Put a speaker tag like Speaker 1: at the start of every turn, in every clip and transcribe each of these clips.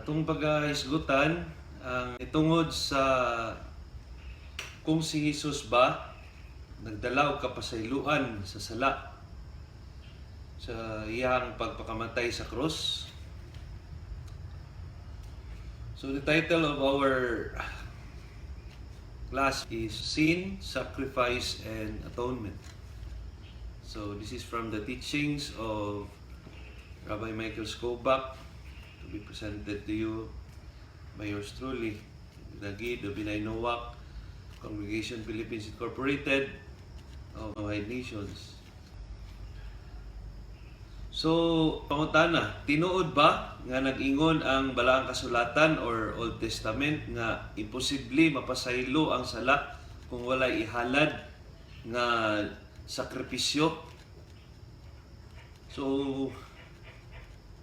Speaker 1: Atong paghisgutan ang itungod sa kung si Jesus ba nagdala og kapasayloan sa sala sa iyang pagpakamatay sa krus. So the title of our class is Sin, Sacrifice, and Atonement. So this is from the teachings of Rabbi Michael Skobach, to be presented to you by yours truly, Nagid of Binay Nowak, Congregation Philippines Incorporated of Wide Nations. So, pangutana, tinuod ba nga nag-ingon ang balaang kasulatan or Old Testament nga imposible mapasaylo ang sala kung walay ihalad nga sakripisyo? So,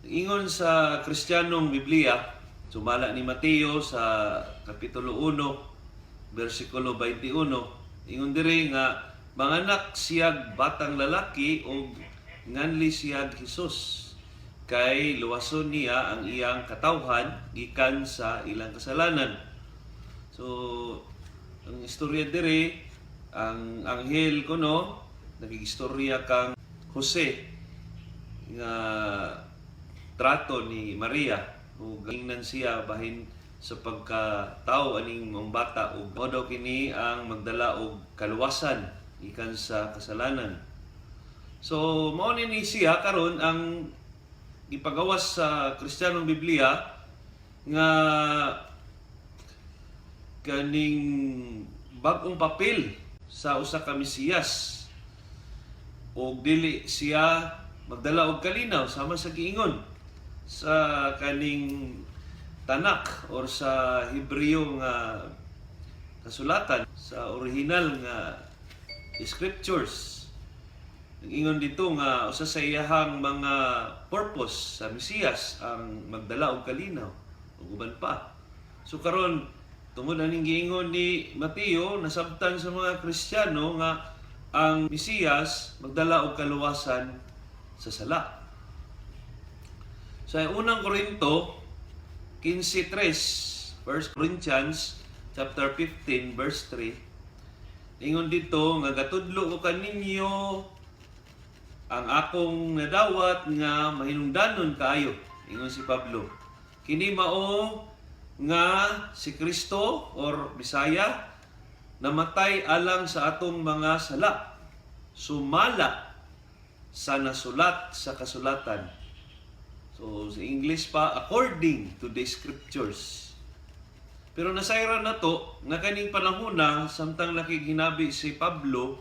Speaker 1: ingon sa Kristiyanong Biblia, sumala ni Mateo sa Kapitulo 1, versikulo 21, ingon diri nga manganak siyag batang lalaki o nganli siyag Hesus, kay luwason niya ang iyang katawhan gikan sa ilang kasalanan. So, ang istorya diri, ang anghel kuno nagigistorya kang Jose nga trato ni Maria ug gingnan siya bahin sa pagkatao aning mga bata ug mao daw kini ang magdala og kaluwasan gikan sa kasalanan. So mao ni siya karon ang ipagawas sa Kristiyanong Biblia nga kaning bag-ong papel sa usa ka Mesiyas ug dili siya magdala og kalinaw sama sa giingon sa kaning Tanak or sa Hebreo nga kasulatan, sa original nga scriptures. Nag-ingon dito nga usa sa iyahang mga purpose sa Mesiyas ang magdala og kalinaw ug uban pa. So karon tungod aning giingon ni Mateo, nasabtan sa mga Kristiyano nga ang Mesiyas magdala og kaluwasan sa sala. Sa unang Korinto 15:3, 1 Corinthians chapter 15 verse 3, ingon dito nga gatudlo ko kaninyo ang akong nadawat nga mahinungdanon kaayo, ingon si Pablo. Kini mao nga si Kristo or Bisaya namatay alang sa atong mga sala, sumala sa nasulat sa kasulatan. So, sa English pa, according to the scriptures. Pero nasayra na to, nga kaning panahona, samtang nakiginabi si Pablo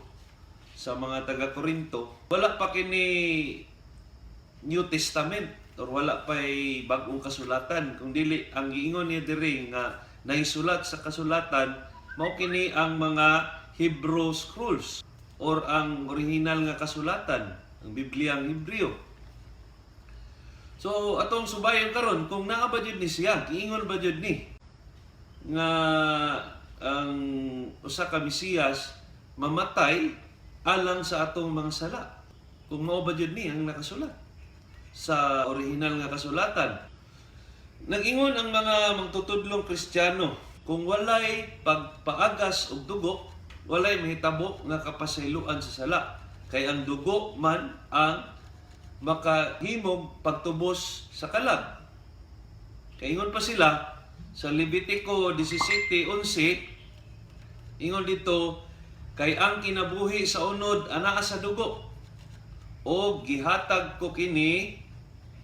Speaker 1: sa mga taga-Korinto, wala pa kini New Testament or wala pa bagong kasulatan. Kung dili, ang giingon niya diri nga naisulat sa kasulatan, mao kini ang mga Hebrew scrolls or ang original nga kasulatan, ang Bibliang Hebreo. So atong subayon karon kung naa ba jud ni siya, giingon ba jud ni nga ang usa ka Mesiyas mamatay alang sa atong mga sala. Kung mao ba jud ni ang nakasulat sa original nga kasulatan. Nag-ingon ang mga magtutudlong Kristiyano, kung walay pagpaagas og dugo, walay mahitabo nga kapasayloan sa sala, kay ang dugo man ang makahimog pagtubos sa kalag. Kaingon pa sila sa Levitico 17:11, ingon dito, kay ang kinabuhi sa unod anaa sa dugo, o gihatag ko kini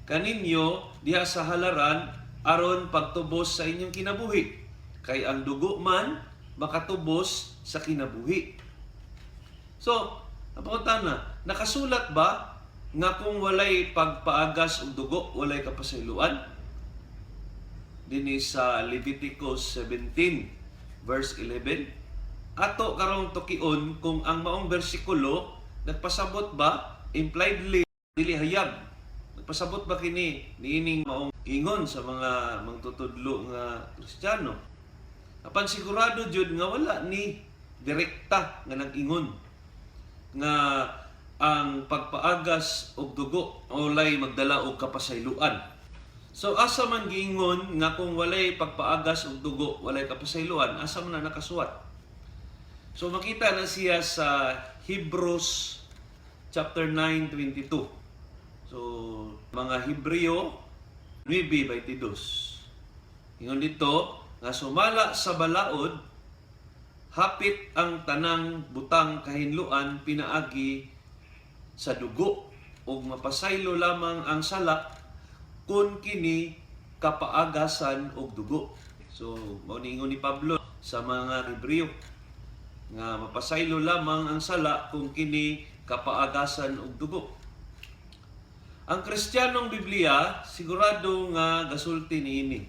Speaker 1: kaninyo diha sa halaran aron pagtubos sa inyong kinabuhi, kay ang dugo man makatubos sa kinabuhi. So, napakutana, nakasulat ba nga kung walay pagpaagas og dugo, walay kapasayloan? Dinhi sa Leviticus 17 verse 11. Ato karong tukion kung ang maong bersikulo nagpasabot ba impliedly dili hayag. Nagpasabot ba kini niining maong ingon sa mga magtutudlo nga Kristiyano? Apan sigurado jud nga wala ni direkta nga nag-ingon nga ang pagpaagas og dugo walay magdala og kapasayloan. So asa man giingon nga kung walay pagpaagas og dugo, walay kapasayloan, asa man na nakasuwat? So makita na siya sa Hebrews chapter 9:22. So mga Hebreo 9:22. Ingon dito nga sumala sa balaod hapit ang tanang butang kahinluan pinaagi sa dugo ug mapasaylo lamang ang sala kun kini kapaagasan og dugo. So mao ni ingon ni Pablo sa mga Hebreo nga mapasaylo lamang ang sala kung kini kapaagasan og dugo. Ang Kristiyanong Biblia sigurado nga gasulti niini.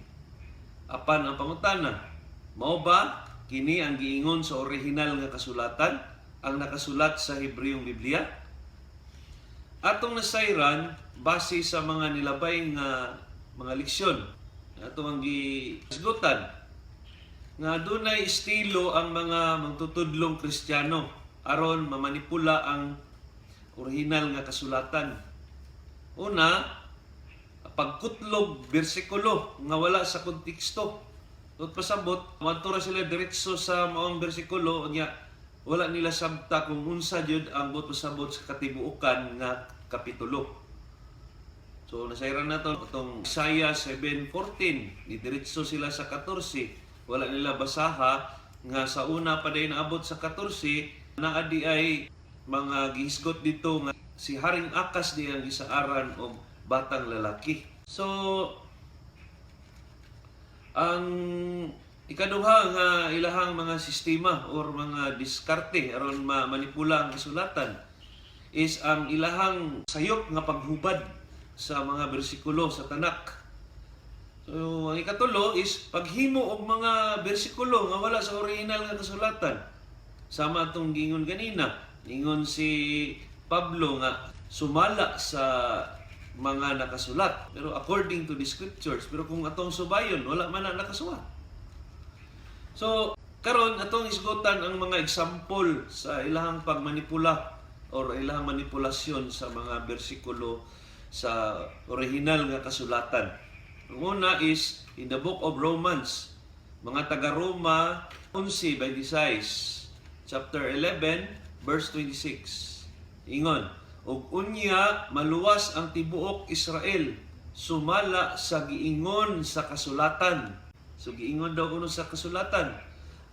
Speaker 1: Apan ang pangutana, mao ba kini ang giingon sa orihinal nga kasulatan, ang nakasulat sa Hebreong Biblia? Atong nasayran base sa mga nilabay nga mga leksyon. Atong ang gisgutan nga dunay estilo ang mga magtutudlong Kristiyano aron mamanipula ang orihinal nga kasulatan. Una, pagkutlog bersikulo nga wala sa konteksto. Ug pasabot, mantura sila diretso sa maong bersikulo nya wala nila sabta kung unsa jud ang buot pasabot sa katibuokan nga kapitulo. So nasayran nato itong Isaiah 7:14, diretso sila sa 14. Wala nila basaha nga sa una pa day naabot sa 14 na adi ay mga gihisgot dito nga si Haring Akas di ang gisaaran og batang lalaki. So ang ikaduha nga ilahang mga sistema or mga diskarte aron manipula ang kasulatan is ang ilahang sayop nga paghubad sa mga bersikulo sa Tanak. So ang ikatulo is paghimo og mga bersikulo nga wala sa original nga kasulatan. Sama atong gingon ganina, ingon si Pablo nga sumala sa mga nakasulat pero according to the scriptures, pero kung atong subayon wala man na nakasulat. So karon atong isgutan ang mga example sa ilahang pagmanipula or ilahang manipulasyon sa mga bersikulo sa original nga kasulatan. Ang una is in the book of Romans, mga taga-Roma 11:26, chapter 11 verse 26. Ingon, ug unya maluwas ang tibuok Israel sumala sa giingon sa kasulatan. So giingon daw kuno sa kasulatan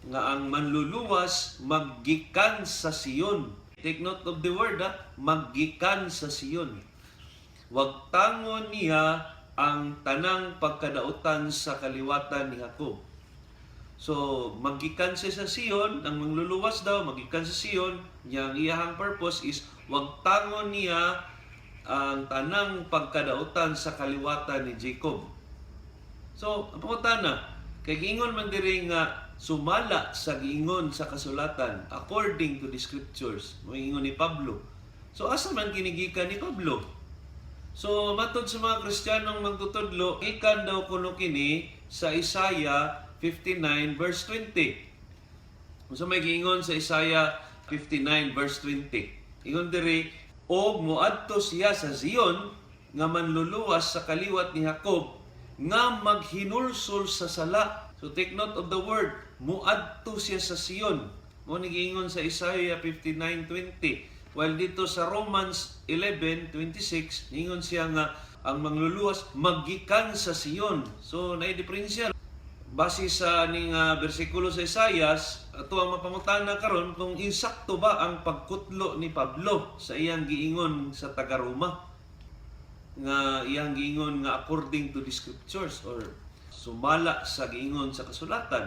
Speaker 1: nga ang manluluwas maggikan sa Sion. Take note of the word, maggikan sa Sion. Wag tangon niya ang tanang pagkadautan sa kaliwatan ni Jacob. So, maggikan siya sa Sion, ang mangluluwas daw, maggikan sa Sion, yang iyahang purpose is wag tangon niya ang tanang pagkadautan sa kaliwatan ni Jacob. So, ang pangutana, kay giingon man diri nga sumala sa giingon sa kasulatan according to the scriptures, moingon ni Pablo. So, asa man kinigikan ni Pablo? So, matod sa mga Kristiyanong magtutudlo, ikan daw kuno kini sa Isaiah 59 verse 20. Kung sa may giingon sa Isaiah 59 verse 20. Ingon diri, og moadto siya sa Zion nga manluluwas sa kaliwat ni Jacob nga maghinulsol sa sala. So take note of the word, moadto siya sa Zion. Mo ni giingon sa Isaiah 59:20. While dito sa Romans 11:26, ingon siya nga ang mangluluwas maggikan sa Sion. So naay diferensya. Base sa ning bersikulo sa Isaias, ato ang mapangutana karon kung insakto ba ang pagkutlo ni Pablo sa iyang giingon sa taga-Roma. Nga iyang giingon nga according to the scriptures or sumala sa giingon sa kasulatan.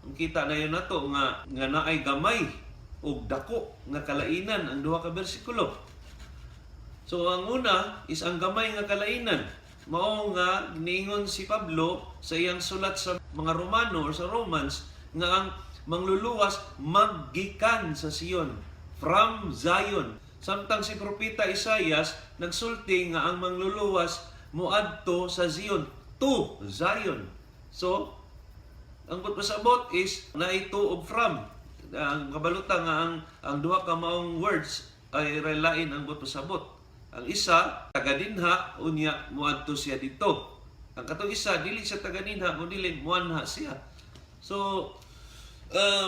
Speaker 1: Ang kita na yun nato nga naay gamay ug dako nga kalainan ang duha ka bersikulo. So ang una is ang gamay nga kalainan. Mao nga niingon si Pablo sa iyang sulat sa mga Romano or sa Romans nga ang mangluluwas maggikan sa Sion, from Zion. Samtang si propeta Isaias nagsulti nga ang mangluluwas moadto sa Zion, to Zion. So ang pasabot is naay to of from. Ang kabalutan nga ang duha ka maong words ay relain ang pasabot. Ang isa taga dinha unya moadto siya dito. Ang katong isa dili siya taganinha, mo dili muanha siya. So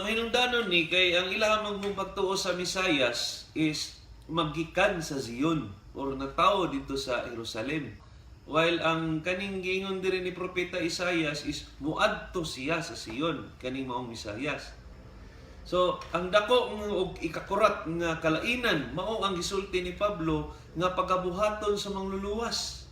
Speaker 1: mahinungdanon ni kay ang ilang mong pagtuo sa Misayas is magikan sa Zion or natawo dito sa Jerusalem. While ang kaning giingon diri ni Propeta Isaias is muadto siya sa Zion, kaning maong Misayas. So, ang dako og ikakurat nga kalainan mao ang gisulti ni Pablo nga pagabuhaton sa mangluluwas.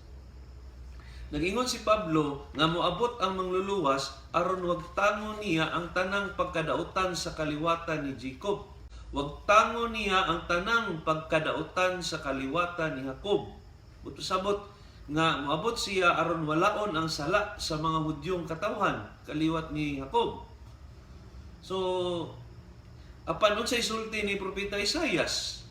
Speaker 1: Nag-ingon si Pablo nga moabot ang mangluluwas aron wag tango niya ang tanang pagkadautan sa kaliwatan ni Jacob. Wag tango niya ang tanang pagkadautan sa kaliwatan ni Jacob. Buto sabot nga moabot siya aron walaon ang sala sa mga Hudyong katawhan kaliwat ni Jacob. So, apan unsay sulti ni Propeta Isaias,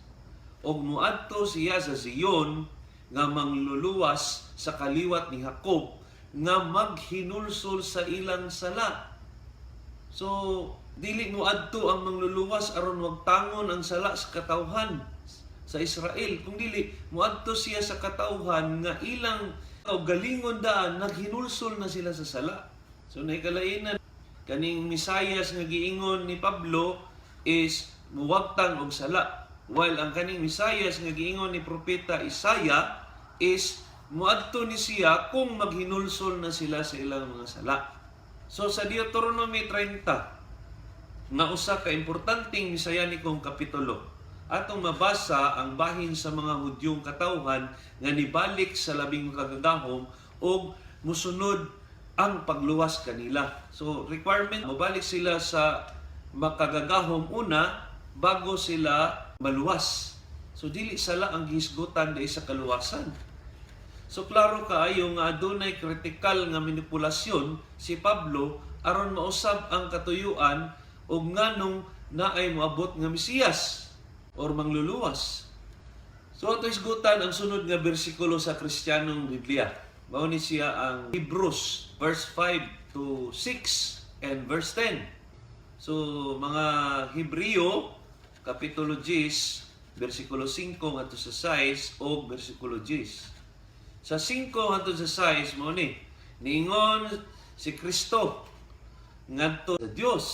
Speaker 1: og muadto siya sa Zion nga mangluluwas sa kaliwat ni Jacob nga maghinulsol sa ilang sala. So dili muadto ang mangluluwas aron wag tangon ang sala sa katawhan sa Israel, kung dili muadto siya sa katawhan nga ilang galingon daan naghinulsol na sila sa sala. So naikalainan kaning Misayas nga giingon ni Pablo is muwagtang og sala, while ang kaning Misayas nga giingon ni Propeta Isaiah is muadto ni siya kung maghinulsol na sila sa ilang mga sala. So sa Deuteronomy 30 nga usa ka importanteng Misayanikong kapitulo, atong mabasa ang bahin sa mga Hudyong katawhan nga nibalik sa labing kagagahom og musunod ang pagluwas kanila. So requirement mabalik sila sa makagagahom una bago sila maluwas. So dili sala ang gihisgutan dai sa kaluwasan. So klaro kaayo nga adunay kritikal nga manipulasyon si Pablo aron mausab ang katuyuan ug nganong naay moabot nga Mesiyas or mangluluwas. So ato hisgutan ang sunod nga bersikulo sa Kristiyanong Biblia. Mao ni siya ang Hebrews verse 5 to 6 and verse 10. So, mga Hebreo, Kapitulo 10, versikulo 5 ngadto sa 6 o versikulo 10. Sa 5 ngadto sa 6 mo ni niingon si Kristo ngadto sa Dios,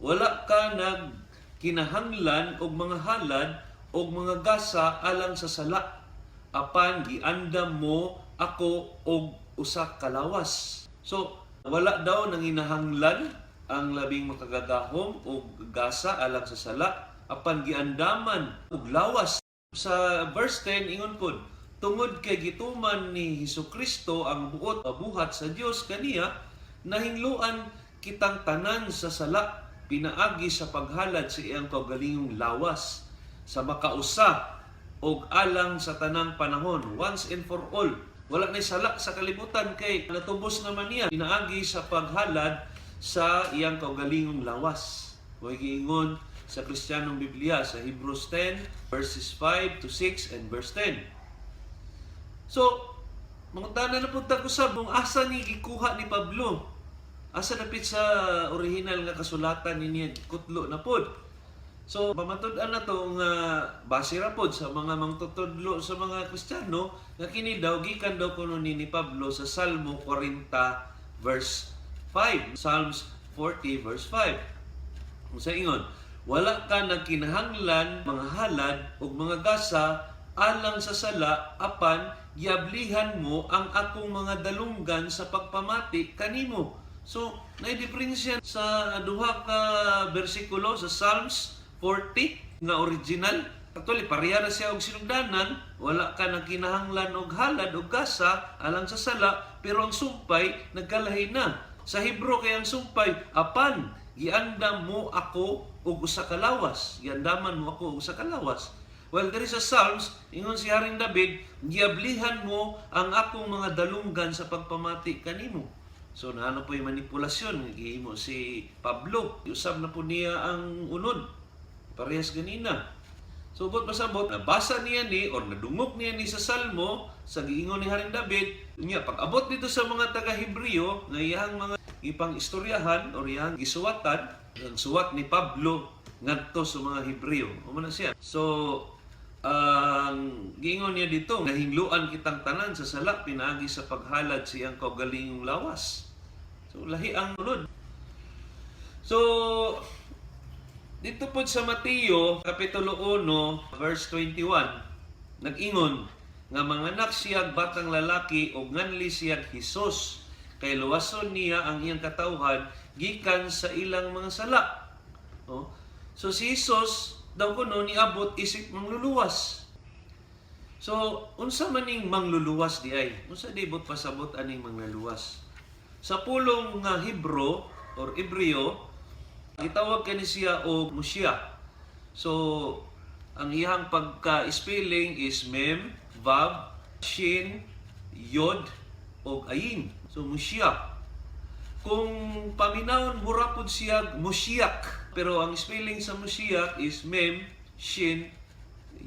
Speaker 1: wala ka nagkinahanglan og mga halad og mga gasa alang sa sala, apan giandam mo ako og usa ka lawas. So, wala daw nanginahanglan ang labing makagagahom o gasa alang sa sala, apan giandaman og lawas. Sa verse 10 ingon pod, tungod kay gituman ni Hesukristo ang buot buhat sa Dios kaniya, nahingluan kitang tanan sa sala pinaagi sa paghalad sa iyang kaugalingong lawas sa makausa og alang sa tanang panahon once and for all. Wala na sala sa kalibutan kay natubos naman niya pinaagi sa paghalad sa iyang kaugalingong lawas. Mo'y giingon sa Kristiyanong Biblia sa Hebrews 10 verses 5 to 6 and verse 10. So, mangutana na punta ko sa kung asa ni gikuha ni Pablo. Asa napit sa original nga kasulatan niya kutlo na pod. So, pamatud-an na to nga base ra pod sa mga mangtutudlo sa mga Kristiyano nga kini daw gikan daw kuno ni Pablo sa Salmo 40 verse 5. Psalms 40 verse 5. Kung sa ingon, wala ka nagkinahanglan mga halad o mga gasa alang sa sala, apan giablihan mo ang akong mga dalunggan sa pagpamati kanimo. So, naidiferensya sa duha ka bersikulo sa Psalms 40 nga original. Actually, pareha na siya og sinugdanan, wala ka nagkinahanglan og halad o gasa alang sa sala, pero ang sumpay nagkalahi na. Sa Hebro kay ang sumpay, apan giandam mo ako og usa ka lawas. Giandaman mo ako og usa ka lawas. Well, there is a Psalms, ingon si Haring David, giablihan mo ang akong mga dalunggan sa pagpamati kanimo. So naano po yung manipulasyon nga gihimo si Pablo. Usab na po niya ang unod. Parehas ganina. So, bot pasabot, nabasa niya ni, o nadungok niya ni sa Salmo, sa giingon ni Haring David, niya, pag-abot dito sa mga taga-Hebreo, nga iyang mga ipang istoryahan, o iyang gisuwatan, ang suwat ni Pablo, ngadto sa mga Hebreo. O man siya. So, ang giingon niya dito, nahingluan kitang tanan sa sala, pinaagi sa paghalad siyang kaugalingong lawas. So, lahi ang ulod. So, dito po sa Mateo, Kapitulo 1, verse 21, nag-ingon, nga manganak siyag batang lalaki o nganli siyag Hesus, kay luwason niya ang iyang katawhan, gikan sa ilang mga sala. Oh. So, si Hesus, daw kuno niabot isip mangluluwas. So, unsa maning mangluluwas di ay? Unsa di bot pasabot aning mangluluwas? Sa pulong nga Hebro or Hebreo, gitawag kani siya og Moshiach. So, ang iyang pagka-spelling is Mem, Vav, Shin, Yod, og Ayin. So, Moshiach. Kung paminawon murapod siya Moshiach, pero ang spelling sa Moshiach is Mem, Shin,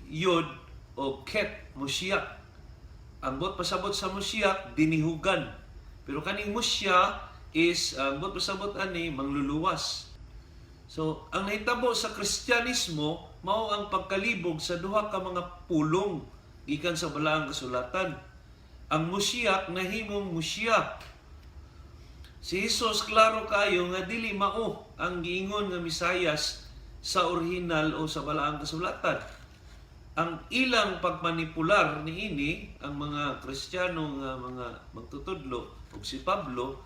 Speaker 1: Yod, o Ket, Moshiach. Ang bot pasabot sa Moshiach, dinihugan. Pero kaning Moshiach is, ang bot pasabot ani, mangluluwas. So, ang nahitabo sa Kristyanismo, mao ang pagkalibog sa duha ka mga pulong gikan sa balaang kasulatan. Ang Moshiach nahimong Moshiach. Si Jesus klaro kayo nga dili mao ang giingon nga Misayas sa orihinal o sa balaang kasulatan. Ang ilang pagmanipular niini ang mga Kristiyano nga mga magtutudlo ug si Pablo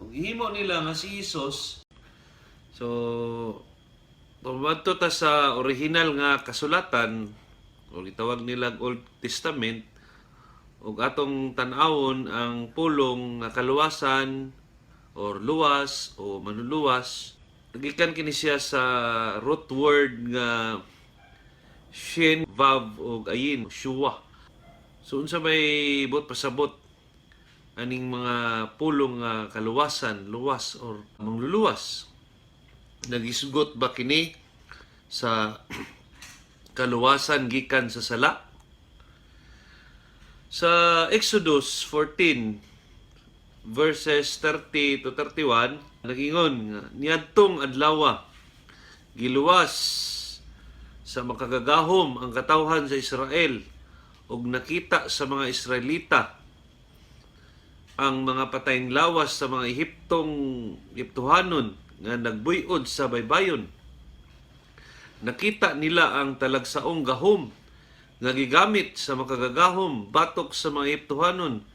Speaker 1: ug gihimo nila nga si Jesus. So tumadto ta sa orihinal nga kasulatan o gitawag nilang Old Testament ug atong tan-awon ang pulong nga kaluwasan or luwas o manluluwas. Nagikan kini siya sa root word nga Shin, Vav o Ayin, Shua. So unsa may bot pasabot aning mga pulong nga kaluwasan, luwas or mangluluwas? Nagisgot ba kini sa kaluwasan gikan sa sala? Sa Exodus 14 verses 30 to 31, nagingon nga niadtong adlaw giluwas sa makagagahom ang katawhan sa Israel ug nakita sa mga Israelita ang mga patayng lawas sa mga Ehiptohanon nga nagbuyod sa baybayon. Nakita nila ang talagsaong gahom nga gigamit sa makagagahom batok sa mga Ehiptohanon.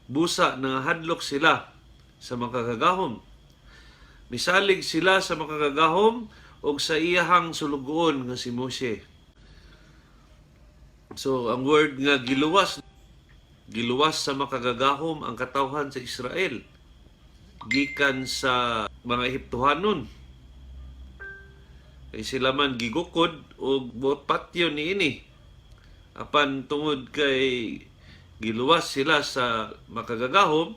Speaker 1: Busa nga hadlok sila sa makagagahom. Misalig sila sa makagagahom o sa iyahang sulugoon nga si Moshe. So, ang word nga giluwas sa makagagahom ang katawhan sa Israel gikan sa mga Ehiptohanon. Kay sila man gigukod o buot patyo niini. Apan tungod kay giluwas sila sa makagagahom,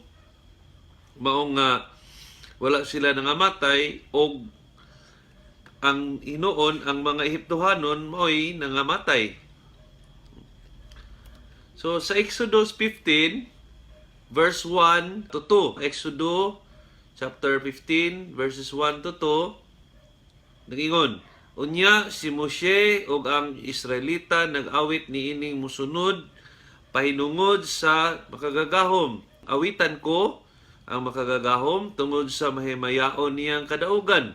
Speaker 1: maong nga wala sila nangamatay o ang inoon ang mga Ehiptohanon mo'y nangamatay. So sa Exodus 15 verse 1 to 2, Exodus chapter 15 verses 1 to 2, nagingon, unya si Moshe ug ang Israelita nag-awit niining musunod pahinungod sa makagagahom. Awitan ko ang makagagahom tungod sa mahimayaon niyang kadaugan.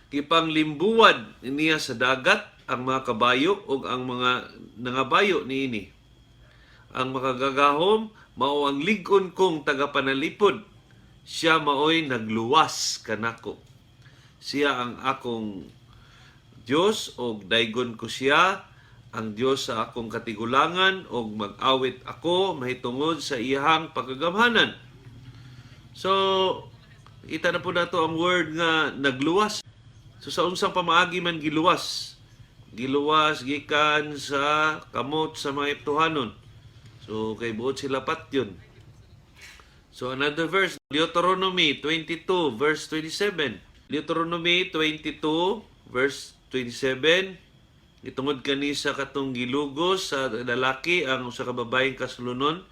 Speaker 1: Kipanglimbuwad niya sa dagat ang mga kabayo ug ang mga nangabayo niini. Ang makagagahom mao ang lig-on kong tagapanalipod. Siya maoy nagluwas kanako. Siya ang akong Dios ug daygon ko siya ang Dios sa akong katigulangan o mag-awit ako mahitungod sa iyahang pagagamhanan. So, ita na po nato ang word nga nagluwas. So, sa unsang pamaagi man giluwas. Giluwas, gikan sa kamot sa mga Ehiptohanon. So, kay buot sila patyon. So, another verse, Deuteronomy 22, verse 27. Deuteronomy 22, verse 27. Itungod kani sa katong gilugos sa lalaki ang sa kababayeng kasulunon,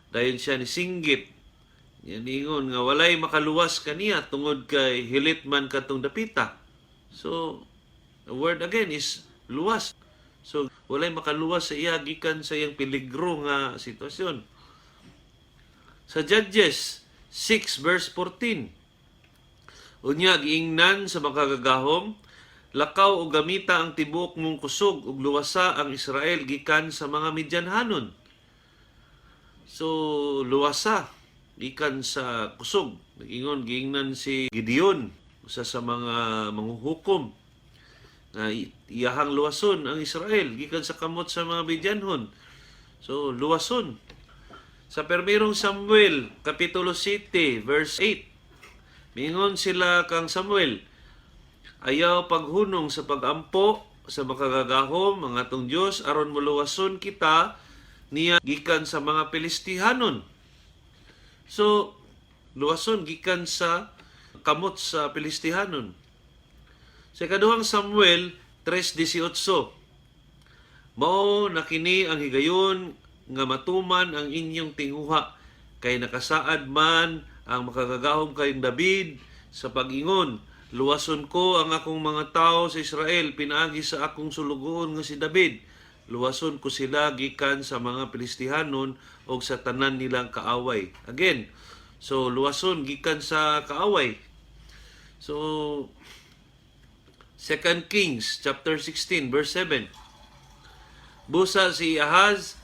Speaker 1: dayon siya ni singgit. Yan ingon nga walay makaluwas kaniya tungod kay hilit man katong dapita. So, the word again is luwas. So walay makaluwas sa iya gikan sa iyang peligro nga sitwasyon. Sa Judges 6 verse 14, unya giingnan sa makagagahom, lakaw o gamita ang tibuok mong kusog ug luwasa ang Israel gikan sa mga Midyanhanon. So luwasa gikan sa kusog. Nag-ingon giingnan si Gideon, usa sa mga manghuhukom, na iyahang luwason ang Israel gikan sa kamot sa mga Midyanhon. So luwason. Sa permirong Samuel kapitulo 7 verse 8, mingon sila kang Samuel, ayaw paghunong sa pagampo sa makagagahom ang atong Dios aron muluwason kita niya gikan sa mga Pilistihanon. So luwason gikan sa kamot sa Pilistihanon. Sa ikaduhang Samuel 3:18, mao na kini ang higayon nga matuman ang inyong tinguha, kay nakasaad man ang makagagahom kayong David sa pag-ingon, luwason ko ang akong mga tao sa Israel, pinaagi sa akong sulugoon nga si David. Luwason ko sila gikan sa mga Pilistihanon o sa tanan nilang kaaway. Again, so luwason gikan sa kaaway. So 2 Kings chapter 16 verse 7, busa si Ahaz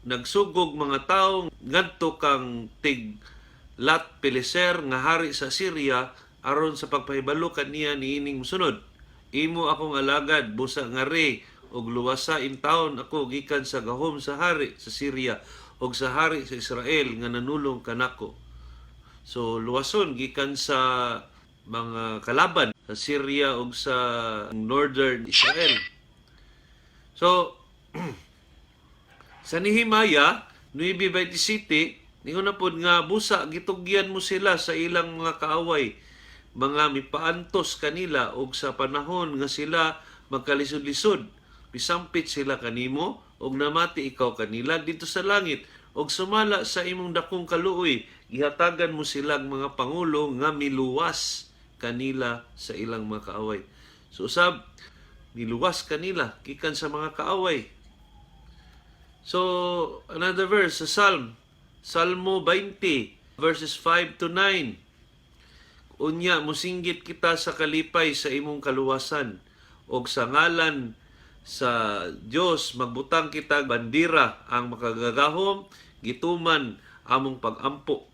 Speaker 1: nagsugog mga tawo ngadto kang Tiglat-Pileser nga hari sa Syria aron sa pagpahibalo kaniya niining mosunod. Imo akong alagad busa nga rey og luwasa in taon ako gikan sa gahom sa hari sa Syria og sa hari sa Israel nga nanulong kanako. So luwason gikan sa mga kalaban sa Syria ug sa northern Israel. So sa Nehemiah 9:27, ningon na pod nga busa gitugyan mo sila sa ilang mga kaaway, mga mipaantos kanila og sa panahon nga sila magkalisod-lisod, pisampit sila kanimo og namati ikaw kanila dito sa langit, og sumala sa imong dakong kaluoy, gihatagan mo silang mga pangulo nga miluwas kanila sa ilang mga kaaway. So usab miluwas kanila gikan sa mga kaaway. So, another verse sa Salmo 20, verses 5 to 9. Unya, musinggit kita sa kalipay sa imong kaluwasan, o sa ngalan sa Dios magbutang kita bandira ang makagagahom, gituman among pagampo.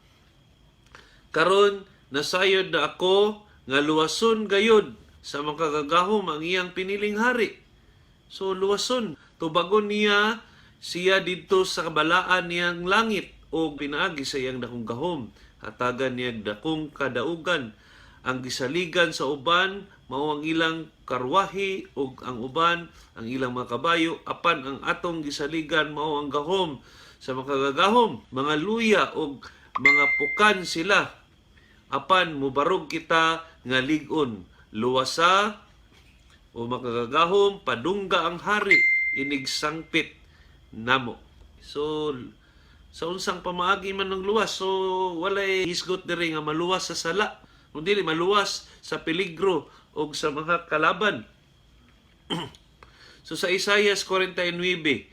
Speaker 1: Karon nasayod na ako nga luwason gayud sa makagagahom ang iyang piniling hari. So, luwason. Tubagon niya siya dito sa kabalaan niyang langit o pinaagi sa iyang dakong gahom. Hatagan niya dakong kadaugan. Ang gisaligan sa uban, mao ang ilang karwahi o ang uban, ang ilang mga kabayo. Apan ang atong gisaligan, mao ang gahom sa makagagahom. Mga luya o mga pukan sila. Apan mubarog kita nga ligon. Luwasa o makagagahom, padungga ang hari, inigsangpit namo. So, sa unsang pamaagi man ng luwas, so walay hisgot diri nga maluwas sa sala, kundi maluwas sa peligro o sa mga kalaban. So sa Isaias 49,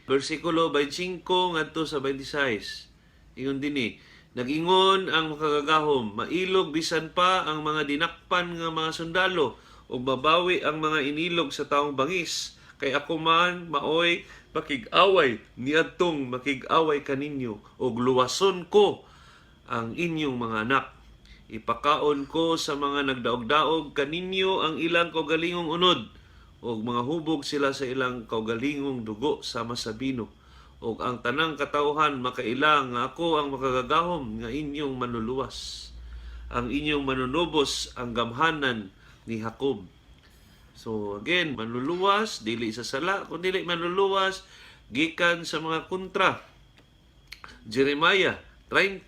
Speaker 1: versikulo 25 ngadto sa 26, ingon dinhi, nag-ingon ang makagagahom, mailog bisan pa ang mga dinakpan nga mga sundalo, o mabawi ang mga inilog sa taong bangis, kay ako man maoy makig-away niadtong makig-away kaninyo, og luwason ko ang inyong mga anak. Ipakaon ko sa mga nagdaog-daog kaninyo ang ilang kaugalingong unod, og mga hubog sila sa ilang kaugalingong dugo sama sa bino. Og ang tanang katawhan makailang nga ako ang makagagahom nga inyong manuluwas. Ang inyong manunubos ang gamhanan ni Jacob. So again, manluluwas, dili sa sala, kundi manluluwas, gikan sa mga kontra. Jeremiah 30,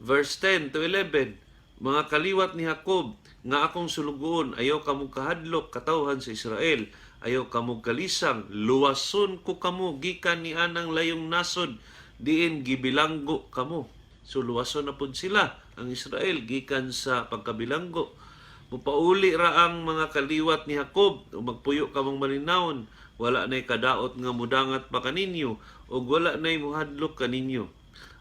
Speaker 1: verse 10 to 11, mga kaliwat ni Jacob, nga akong sulugoon, ayaw kamong kahadlok katawhan sa Israel, ayaw kamong kalisang, luwason ko kamo, gikan ni anang layong nasod, diin gibilanggo kamo. So luwason na pud sila, ang Israel, gikan sa pagkabilanggo. Mupauli ra ang mga kaliwat ni Jacob, o magpuyo kamong malinawon, wala nay kadaot nga mudangat pa kaninyo, ug wala nay muhadlok kaninyo.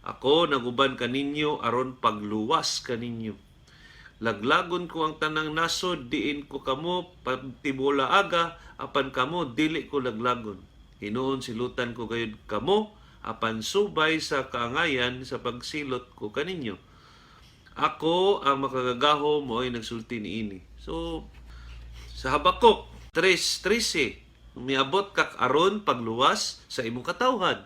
Speaker 1: Ako naguban kaninyo aron pagluwas kaninyo. Laglagon ko ang tanang nasod, diin ko kamo pagtibula aga, apan kamo dili ko laglagon. Hinuon silutan ko gayud kamo, apan subay sa kaangayan sa pagsilot ko kaninyo. Ako ang makagagaho mo ay nagsulti niini. So, sa Habakuk 3:13, miabot kak aron pagluwas sa imong katawhan.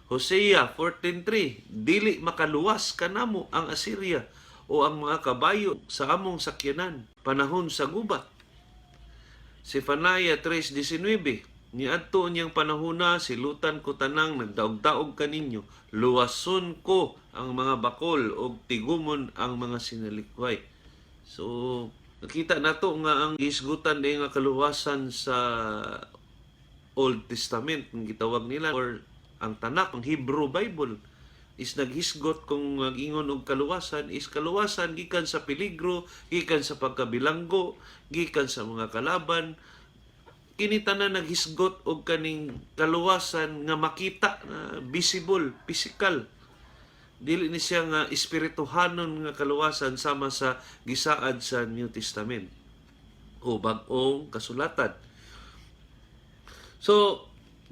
Speaker 1: Hosea 14:3, dili makaluwas kanamo ang Assyria o ang mga kabayo sa among sakyanan panahon sa gubat. Zephaniah 3:19, niadto niyang panahona silutan ko tanang nagdaog-daog kaninyo, luwason ko ang mga bakol og tigumon ang mga sinalikway. So nakita nato nga ang isgutan di nga kaluwasan sa Old Testament ang gitawag nila or ang Tanakh, ang Hebrew Bible is naghisgot kung mag-ingon og kaluwasan is kaluwasan gikan sa peligro, gikan sa pagkabilanggo, gikan sa mga kalaban. Kini tanan naghisgot og kaning kaluwasan nga makita, visible, physical. Dili ni siya nga espirituhanon nga kaluwasan sama sa gisaad sa New Testament o bag-ong kasulatan. So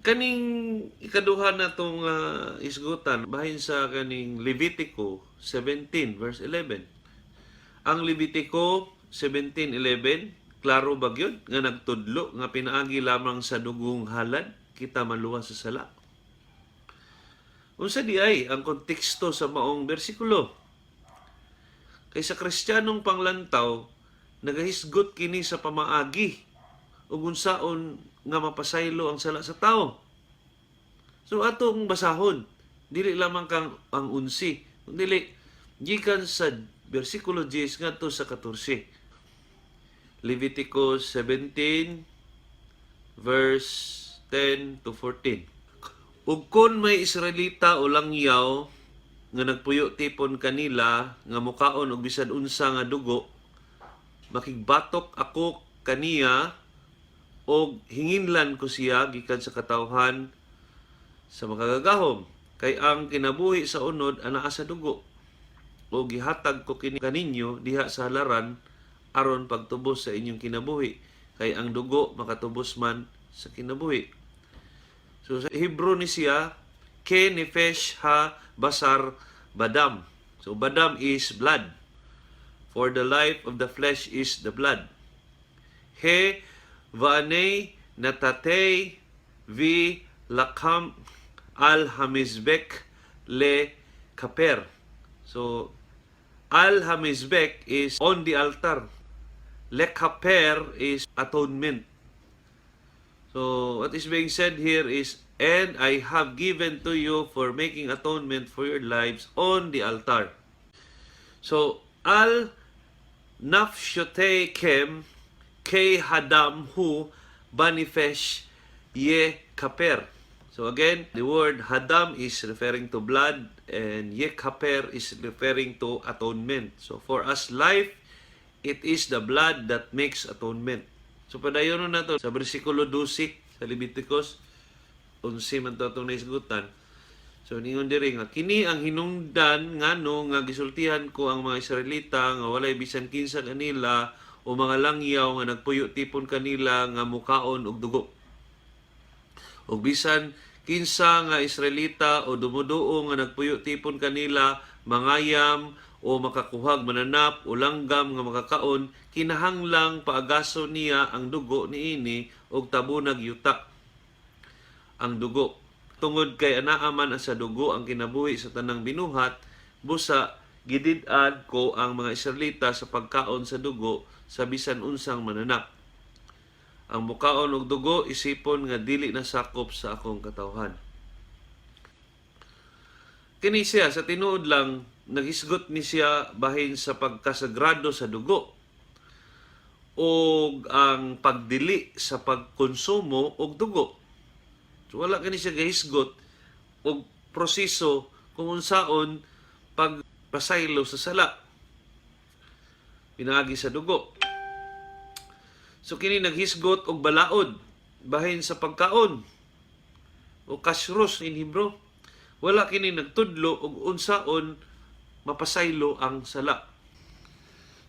Speaker 1: kaning ikaduha na tong isgutan bahin sa kaning Levitico 17 verse 11. Ang Levitico 17:11 klaro ba gyud nga nagtudlo nga pinaagi lamang sa dugong halad kita maluwas sa sala. Unsa di ay ang konteksto sa maong bersikulo? Kay sa Kristiyanong panglantaw nagahisgot kini sa pamaagi ug unsaon nga mapasaylo ang sala sa tao. So atong basahon, dili lamang kang ang unsi, dili gikan sa bersikulo 10 ngadto sa 14. Leviticus 17 verse 10 to 14. Ug kon may Israelita o langyaw nga nagpuyo tipon kanila nga mukaon og bisan unsa nga dugo, makigbatok ako kaniya og hinginlan ko siya gikan sa katawhan sa makagagahom kay ang kinabuhi sa unod anaa sa dugo o gihatag ko kini kaninyo diha sa halaran aron pagtubos sa inyong kinabuhi kay ang dugo makatubos man sa kinabuhi. So sa Hebrew ni siya ke nefesh ha basar badam. So badam is blood, for the life of the flesh is the blood. He Vane natatay vi lakam al hamizbek le kaper. So al hamizbek is on the altar. Le kaper is atonement. So what is being said here is, and I have given to you for making atonement for your lives on the altar. So al nafshotekem kay hadam hu banifesh ye kaper. So again, the word hadam is referring to blood and ye kaper is referring to atonement. So for us life, it is the blood that makes atonement. So padayon na to sa bersikulo 12 sa Leviticus 11 man to atong naisgutan. So ningon diri nga kini ang hinungdan ngano nga gisultihan ko ang mga Israelita nga walay bisan kinsa kanila o mga langyaw nga nagpuyo tipon kanila nga mukaon og dugo. O bisan kinsa nga Israelita o dumuduo nga nagpuyo tipon kanila mangayam o makakuhag mananap o langgam nga makakaon, kinahanglang paagaso niya ang dugo niini og tabunag yuta ang dugo. Tungod kay anaa man sa dugo ang kinabuhi sa tanang binuhat, busa gidid-ad ko ang mga Israelita sa pagkaon sa dugo sa bisan unsang mananap. Ang mukaon og dugo isipon nga dili nasakop sa akong katawhan. Kini siya sa tinuod lang naghisgot ni siya bahin sa pagkasagrado sa dugo o ang pagdili sa pagkonsumo og dugo. So wala kani siya gahisgot og proseso kung unsaon pagpasaylo sa sala pinaagi sa dugo. So kini naghisgot og balaod bahin sa pagkaon o kashrus in Hebrew. Wala kini nagtudlo og unsaon mapasaylo ang sala.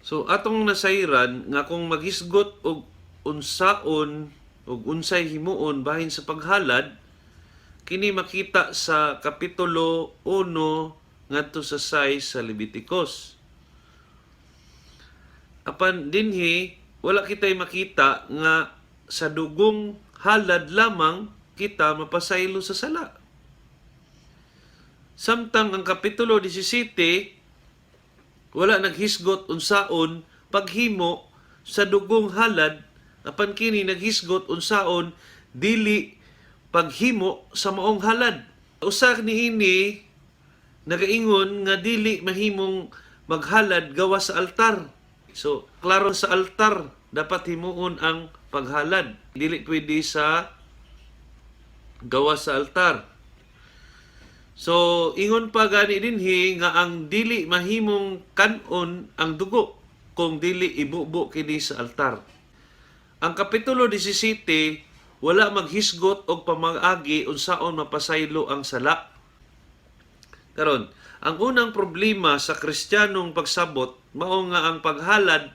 Speaker 1: So atong nasayran nga kung maghisgot og unsaon og unsay himuon bahin sa paghalad, kini makita sa kapitulo 1 ngadto sa 6 sa Leviticus. Apan dinhi wala kitay makita nga sa dugong halad lamang kita mapasaylo sa sala. Samtang ang kapitulo 17 wala naghisgot unsaon paghimo sa dugong halad, apan kini naghisgot unsaon dili paghimo sa maong halad. Usa niini nagaingon nga dili mahimong maghalad gawa sa altar. So, klaro sa altar dapat himuon ang paghalad. Dili pwede sa gawa sa altar. So, ingon pa gani dinhi nga ang dili mahimong kanon ang dugo kung dili ibubo kini sa altar. Ang kapitulo 17 wala maghisgot og pamag-agi unsaon mapasaylo ang sala. Karon, ang unang problema sa Kristiyanong pagsabot mao nga ang paghalad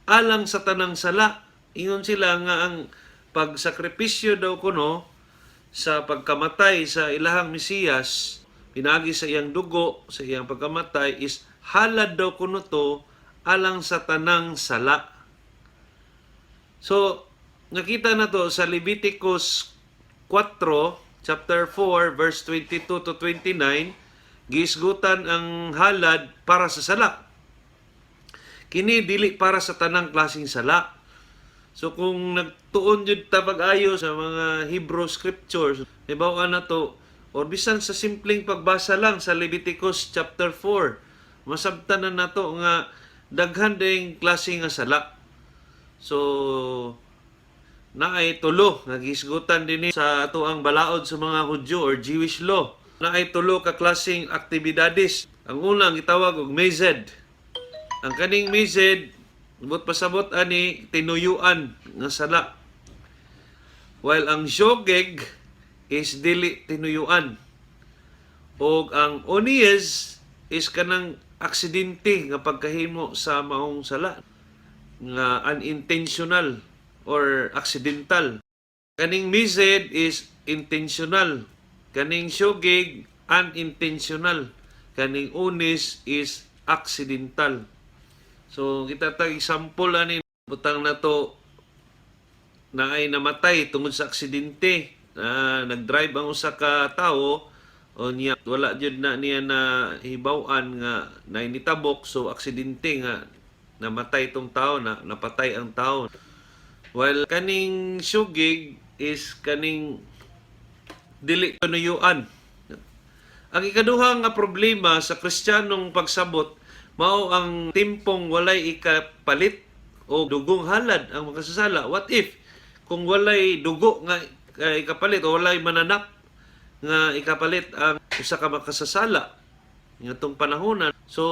Speaker 1: alang sa tanang sala. Ingon sila nga ang pagsakripisyo daw kuno sa pagkamatay sa ilahang Mesiyas, pinagi sa iyang dugo, sa iyang pagkamatay is halad daw kuno to alang sa tanang sala. So, nakita na to sa Leviticus 4, chapter 4, verse 22 to 29, giisgutan ang halad para sa sala. Kini dili para sa tanang klaseng sala. So kung nagtuon jud ta pag-ayo sa mga Hebrew scriptures, hibaw na to, or bisan sa simpleng pagbasa lang sa Leviticus chapter 4, masabtanan na to nga daghan ding klase nga sala. So naay tulo nga giisgutan dinhi sa ato ang balaod sa mga Hudyo or Jewish law. Naay tulo ka klaseng aktibidades. Ang unang gitawag og mezed. Ang kaning mezed but pasabot ani tinuyuan nga sala. While ang shogeg is dili tinuyuan. Og ang onies is kanang aksidente nga pagkahimo sa maong sala nga unintentional or accidental. Kaning mezed is intentional. Kaning shogeg unintentional. Kaning onis is accidental. So kita tag example ani butang na to na ay namatay tungod sa aksidente. Nag-drive ang usa ka tawo o niya wala jud na niya na hibaw-an nga nainitabok, so aksidente nga namatay tong tawo, na napatay ang tawo. While kaning shogeg is kaning dili tinuyuan. Ang ikaduha nga problema sa Kristiyanong pagsabot mao ang timpong walay ikapalit o dugong halad ang makasasala. What if kung walay dugo nga ikapalit o walay mananap nga ikapalit ang usa ka makasasala ngatong panahonan? So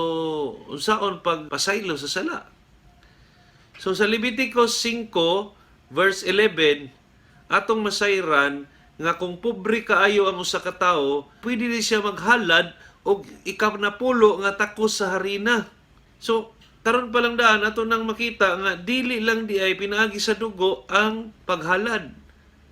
Speaker 1: unsaon pagpasaylo sa sala? So sa Leviticus 5 verse 11 atong masayran nga kung pobre kaayo ang usa ka tawo, pwede din siya maghalad og ikanapulo nga takos sa harina. So karon pa lang daan ato nang makita nga dili lang di ay pinaagi sa dugo ang paghalad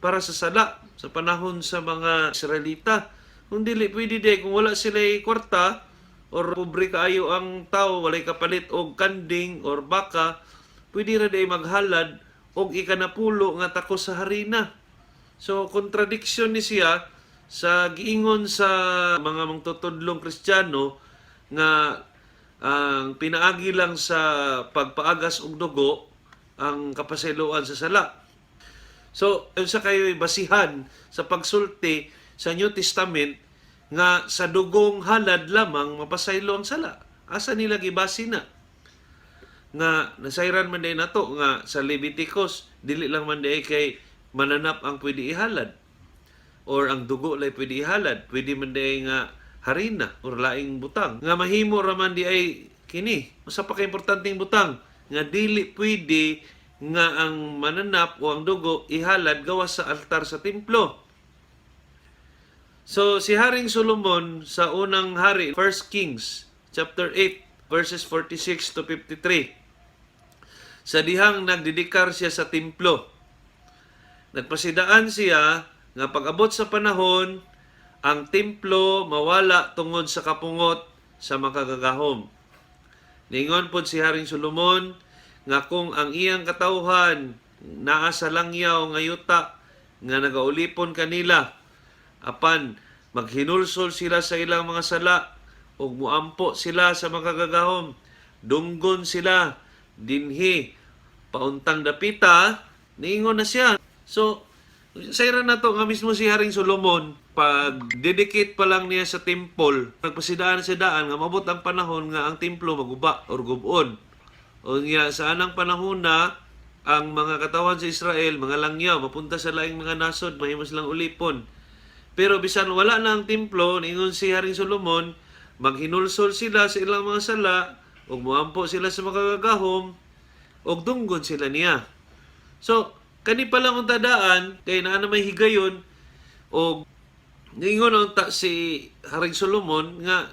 Speaker 1: para sa sala sa panahon sa mga Israelita. Kung dili pwede di kung wala sila kwarta or pobre kaayo ang tawo, walay kapalit og kanding or baka, pwede ra di maghalad og ikanapulo nga takos sa harina. So, kontradiksyon ni siya sa giingon sa mga mangtutudlong Kristiyano nga ang pinaagi lang sa pagpaagas og dugo ang kapasayloan sa sala. So, sa kayo basihan sa pagsulti sa New Testament nga sa dugong halad lamang mapasaylo ang sala. Asa nila gibasi na? Nga nasayran man din nato nga sa Leviticus dili lang man di kay mananap ang pwede ihalad or ang dugo lay pwede ihalad, pwede man di nga harina or laing butang nga mahimo ra man di ay kini. Usa pa ka importanteng butang nga dili pwede nga ang mananap o ang dugo ihalad gawas sa altar sa templo. So si Haring Solomon sa unang hari, 1 Kings chapter 8 verses 46 to 53. Sa dihang nagdidikar siya sa templo, nagpasidaan siya nga pag-abot sa panahon ang templo mawala tungod sa kapungot sa makagagahom. Ningon pod si Haring Solomon nga kung ang iyang katawhan naa sa langyaw nga yuta nga nagaulipon kanila, apan maghinulsol sila sa ilang mga sala ug muampo sila sa makagagahom, dunggon sila dinhi pauntang dapita, niingon na siya. So sayra na to nga mismo si Haring Solomon, pag dedicate pa lang niya sa temple, nagpasidaan sa daan nga mabot ang panahon nga ang templo maguba or gubon. O nga sa anang panahon na ang mga katawan sa Israel, mga langyaw, mapunta sa laing mga nasod, mahimos lang ulipon. Pero bisan wala na ang templo, niingon si Haring Solomon, maghinulsol sila sa ilang mga sala, o muampo sila sa makagagahom, o dunggon sila niya. So, kani pa lang ang tadaan, kay naa na may higayon, o ningon ta si Haring Solomon nga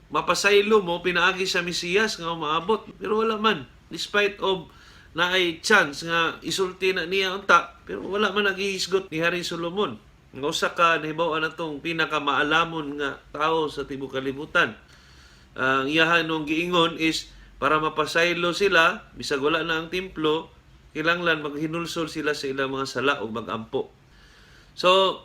Speaker 1: mapasaylo mo, pinaagi sa Mesiyas nga maabot. Pero wala man. Despite of na ay chance nga isulti na niya unta, pero wala man naghihisgot ni Haring Solomon. Nga usa ka nahibaw na itong pinakamaalamon nga tao sa tibuok kalibutan. Ang iyahan nung giingon is para mapasaylo sila, bisag wala na ang templo, kilanglan maghinulsol sila sa ilang mga sala o magampo. So,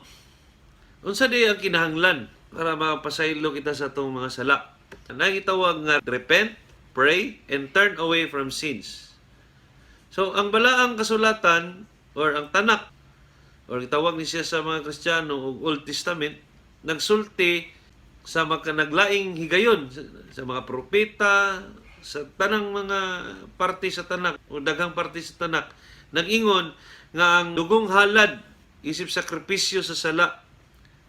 Speaker 1: unsa di ang kinahanglan para mapasaylo kita sa itong mga sala? Ang gitawag nga repent, pray, and turn away from sins. So, ang balaang kasulatan or ang tanak or gitawag ni siya sa mga Kristiyano o Old Testament, nagsulti sa naglaing higayon sa mga propeta, sa tanang mga parte sa tanak o daghang parte sa tanak, nag-ingon nga ang dugong halad isip sakripisyo sa sala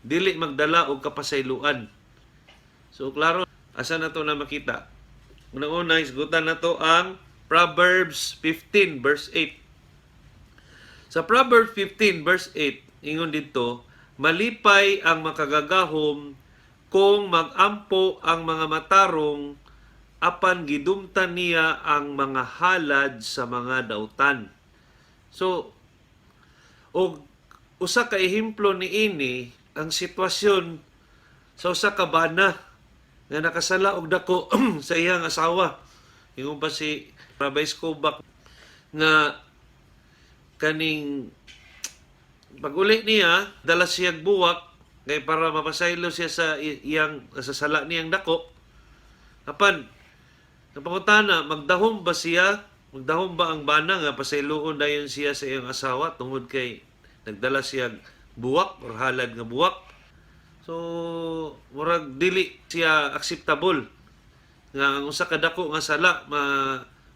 Speaker 1: dili magdala og kapasayloan. So klaro, asa na to na makita? Unang-una, isgutan na to ang Proverbs 15 verse 8. Sa Proverbs 15 verse 8, ingon dito, malipay ang makagagahom kung magampo ang mga matarong apan gidumtan niya ang mga halad sa mga dautan. So, og usa ka ehemplo ni ini ang sitwasyon sa usa ka bana nga nakasala og dako sa iyang asawa. Ingon pa si Rabbi Skobak nga kaning pag-uli niya, dala siyang buwak kay para mapasaylo siya sa iyang sa sala niyang dako. Apan napangutana, magdahom ba siya? Magdahom ba ang bana nga pasayloon dayon siya sa iyang asawa tungod kay nagdala siyang buwak or halad nga buwak? So, murag dili siya acceptable nga ang usa ka dako nga sala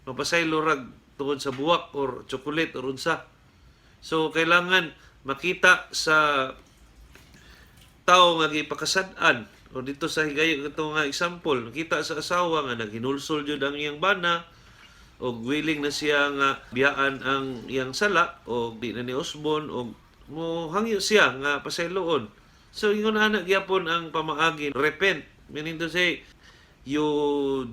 Speaker 1: mapasaylo rag tungod sa buwak or chocolate or unsa. So, kailangan makita sa tao nga gipakasad-an o dito sa higayon ito nga example, nakita sa asawa nga naghinulsol jud ang iyang bana o willing na siya nga biyaan ang iyang sala o di na ni usbon o mo hangyo siya nga pasayloon. So ingon ana gyapon ang pamaagi, repent, meaning to say you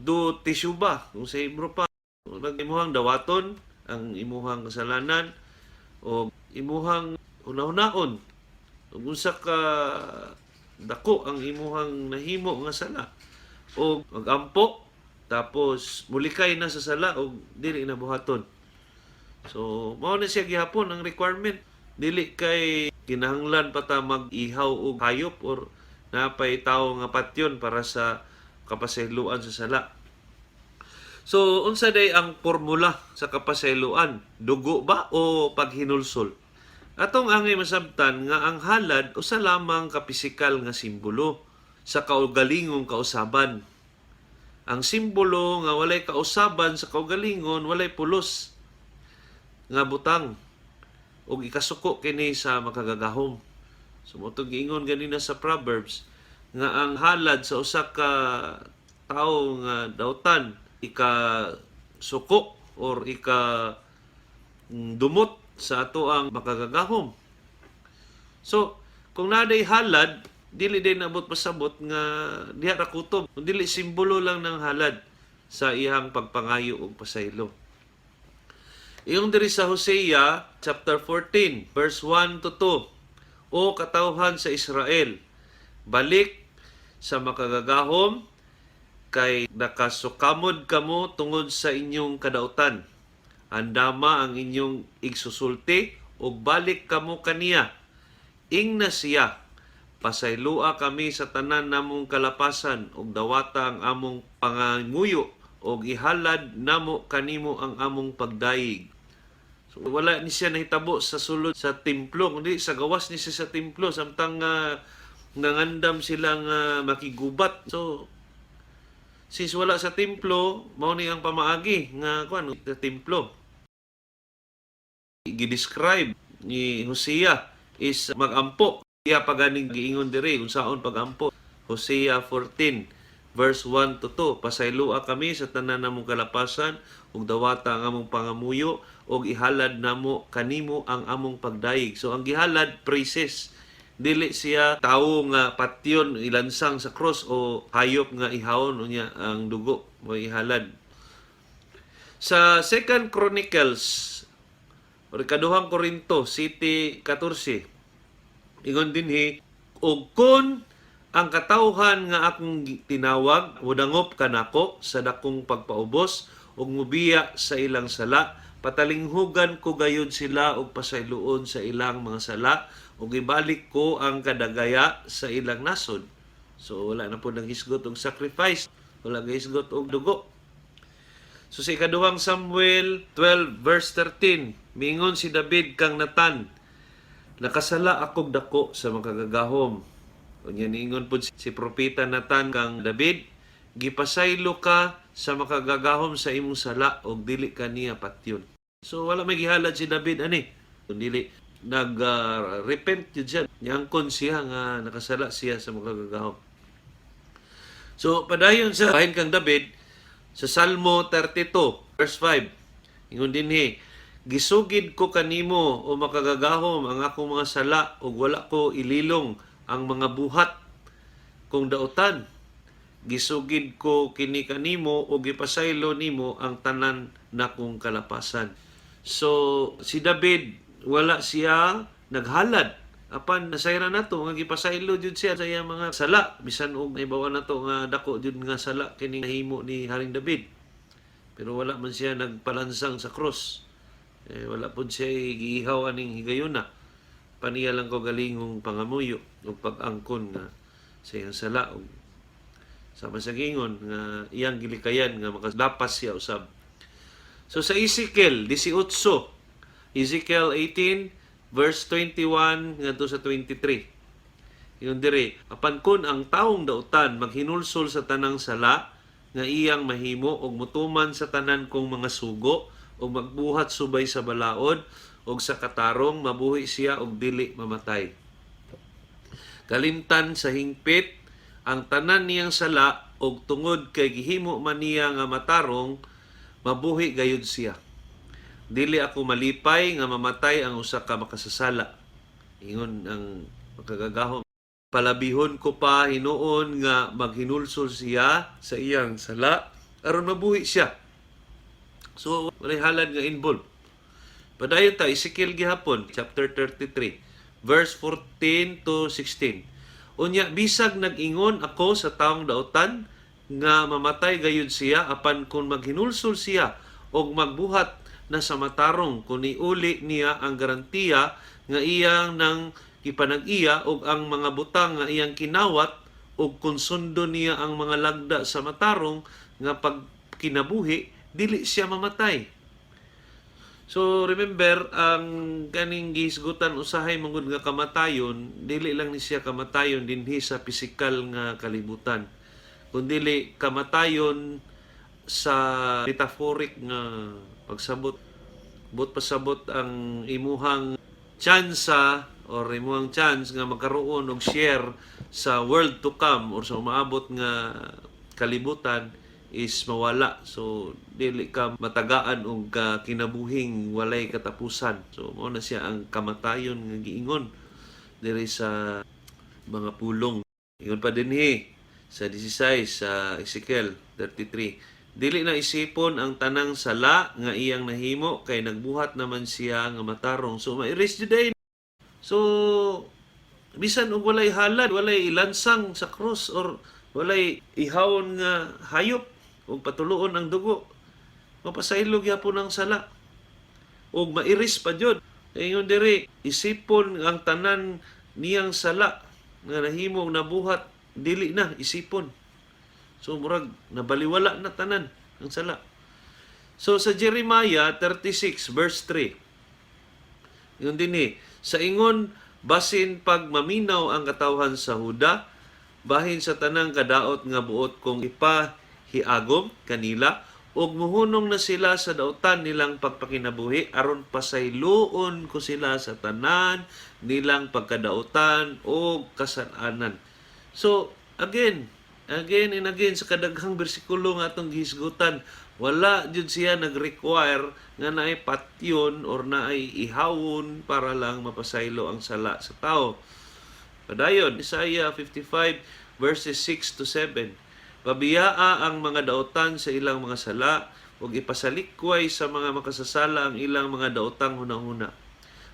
Speaker 1: do teshuvah kung sa Hebrew pa. Imuhang dawaton ang imuhang kasalanan o imuhang hunahunahon ug unsa ka dako ang imuhang nahimo nga sala o magampo tapos mulikay na sa sala o dili na buhaton. So mao na siya gihapon ang requirement, dili kay kinahanglan pa ta mag-ihaw og hayop or napay tawo nga patyon para sa kapasayloan sa sala. So unsa day ang formula sa kapasayloan? Dugo ba o paghinulsol? Atong angay masabtan nga ang halad usa lamang ka pisikal nga simbolo sa kaugalingong kausaban. Ang simbolo nga walay kausaban sa kaugalingon, walay pulos nga butang ug ikasuko kini sa makagagahom. So motong giingon ganina sa Proverbs nga ang halad sa usa ka tawo nga dautan ikasuko or dumot sa ato ang makagagahom. So, kung naday halad, dili din nabot pasabot nga diha ra kutob, dili simbolo lang ng halad sa iyang pagpangayo og pasaylo. Iyong diri sa Hosea chapter 14 verse 1 to 2, O katawhan sa Israel, balik sa makagagahom, kay nakasukamod kamo tungod sa inyong kadautan. Andama ang inyong igsusulti, ug balik kamo kaniya. Ingna siya, pasaylua kami sa tanan namong kalapasan, ug dawata ang among panganguyo, ug ihalad namo kanimo ang among pagdayig. So, wala ni siya nahitabo sa sulod sa templo, kundi sa gawas ni siya sa templo, samtang nangandam silang makigubat. So, since wala sa templo, mao ni ang pamaagi nga kuan sa templo. Gidescribe ni Hosea is magampo. Iya paganing giingon diri unsaon pagampo. Hosea 14 verse 1 to 2, pasaylua kami sa tanan namong kalapasan, ug dawata ang among pangamuyo, ug ihalad namo kanimo ang among pagdayig. So ang gihalad praises, dili siya tawo nga patyon ilansang sa cross o hayop nga ihawon unya ang dugo mo ihalad. Sa 2 Chronicles o ikaduhang Korinto 7:14, ingon dinhi, ug kun ang katawhan nga akong tinawag mudangop kanako sa dakong pagpaubos ug mubiya sa ilang sala, patalinghugan ko gayud sila og pasayloon sa ilang mga sala, ug ibalik ko ang kadagaya sa ilang nasod. So wala na po naghisgot og sacrifice, wala gahisgot og dugo. So sa ikaduhang Samuel 12 verse 13, mingon si David kang Natan, nakasala akog dako sa makagagahom. Unya niingon po si propeta Natan kang David, gipasaylo ka sa makagagahom sa imong sala og dili kaniya patyon. So wala may gihalad si David ani, dili nag-repent yun siya. Niangkon siya nga nakasala siya sa makagagahom. So, padayon sa bahin kang David, sa Salmo 32, verse 5, ingon dinhi, gisugid ko kanimo o makagagahom ang akong mga sala, ug wala ko ililong ang mga buhat kung dautan. Gisugid ko kini kanimo o gipasaylo nimo ang tanan nakong kalapasan. So, si David, wala siya naghalad. Apan nasayra nato nga gipasaylo jud siya sa iyang mga sala, bisan og naibawa nato nga dako jud nga sala kini nahimo ni Haring David. Pero wala man siya nagpalansang sa cross. Wala pud siya giihaw aning higayuna. Paniya lang ko galingong pangamuyo ug pag-angkon nga sa iyang sala ug sama sa gingon nga iyang gilikayan nga makadapas siya usab. So sa Ezekiel 18, Ezekiel 18 verse 21 ngadto sa 23. Yun dire, apan kun ang taong dautan maghinulsol sa tanang sala nga iyang mahimo og mutuman sa tanan kong mga sugo og magbuhat subay sa balaod og sa katarong, mabuhi siya og dili mamatay. Kalimtan sa hingpit ang tanan niyang sala og tungod kay gihimo man niya nga matarong, mabuhi gayud siya. Dili ako malipay nga mamatay ang usa ka makasasala. Ingon ang makagagahom. Palabihon ko pa hinuon nga maghinulsol siya sa iyang sala aron mabuhi siya. So, walay halad nga involved. Padayon ta Ezekiel gihapon chapter 33 verse 14 to 16. Unya bisag nag-ingon ako sa taong dautan nga mamatay gayud siya apan kung maghinulsol siya og magbuhat na sa matarong kung iuli niya ang garantiya nga iyang nang ipanag-iya og ang mga butang nga iyang kinawat og kung sundo niya ang mga lagda sa matarong nga pag kinabuhi dili siya mamatay. So remember, ang kaning gihisgutan usahay mangud nga kamatayon, dili lang ni siya kamatayon dinhi sa pisikal nga kalibutan, kundi kamatayon sa metaphoric nga pagsabot. But pasabot ang imuhang tsansa or imuhang chance nga magkaroon og share sa world to come or sa umaabot nga kalibutan, is mawala. So dili ka matagaan og kinabuhing walay katapusan. So mao na siya ang kamatayon nga giingon diri sa mga pulong. Ingon pa dinhi sa 16 sa Ezekiel 33. Dili na isipon ang tanang sala nga iyang nahimo kay nagbuhat naman siya nga matarong. So mairis jud. So bisan og walay halad, walay ilansang sa krus or walay ihawon nga hayop o patuloon ang dugo, mapasaylog yapon ang sala o mairis pa jud. Ingon diri, isipon ang tanan niyang sala nga nahimong nabuhat, dili na isipon. So murag nabaliwala na tanan ang sala. So sa Jeremiah 36 verse 3, yun din sa ingon basin pag maminaw ang katawhan sa Huda, bahin sa tanang kadaot nga buot kong ipahiagom kanila, ug muhunong na sila sa dautan nilang pagpakinabuhi, aron pasayloon ko sila sa tanan nilang pagkadautan o kasalanan. So, again and again, sa kadaghang bersikulo nga atong gihisgutan, wala jud siya nag-require nga naay patyon or naay ihawon para lang mapasaylo ang sala sa tao. Padayon, Isaiah 55 verses 6 to 7. Pabiyaa ang mga dautan sa ilang mga sala, ug ipasalikway sa mga makasasala ang ilang mga daotang hunahuna.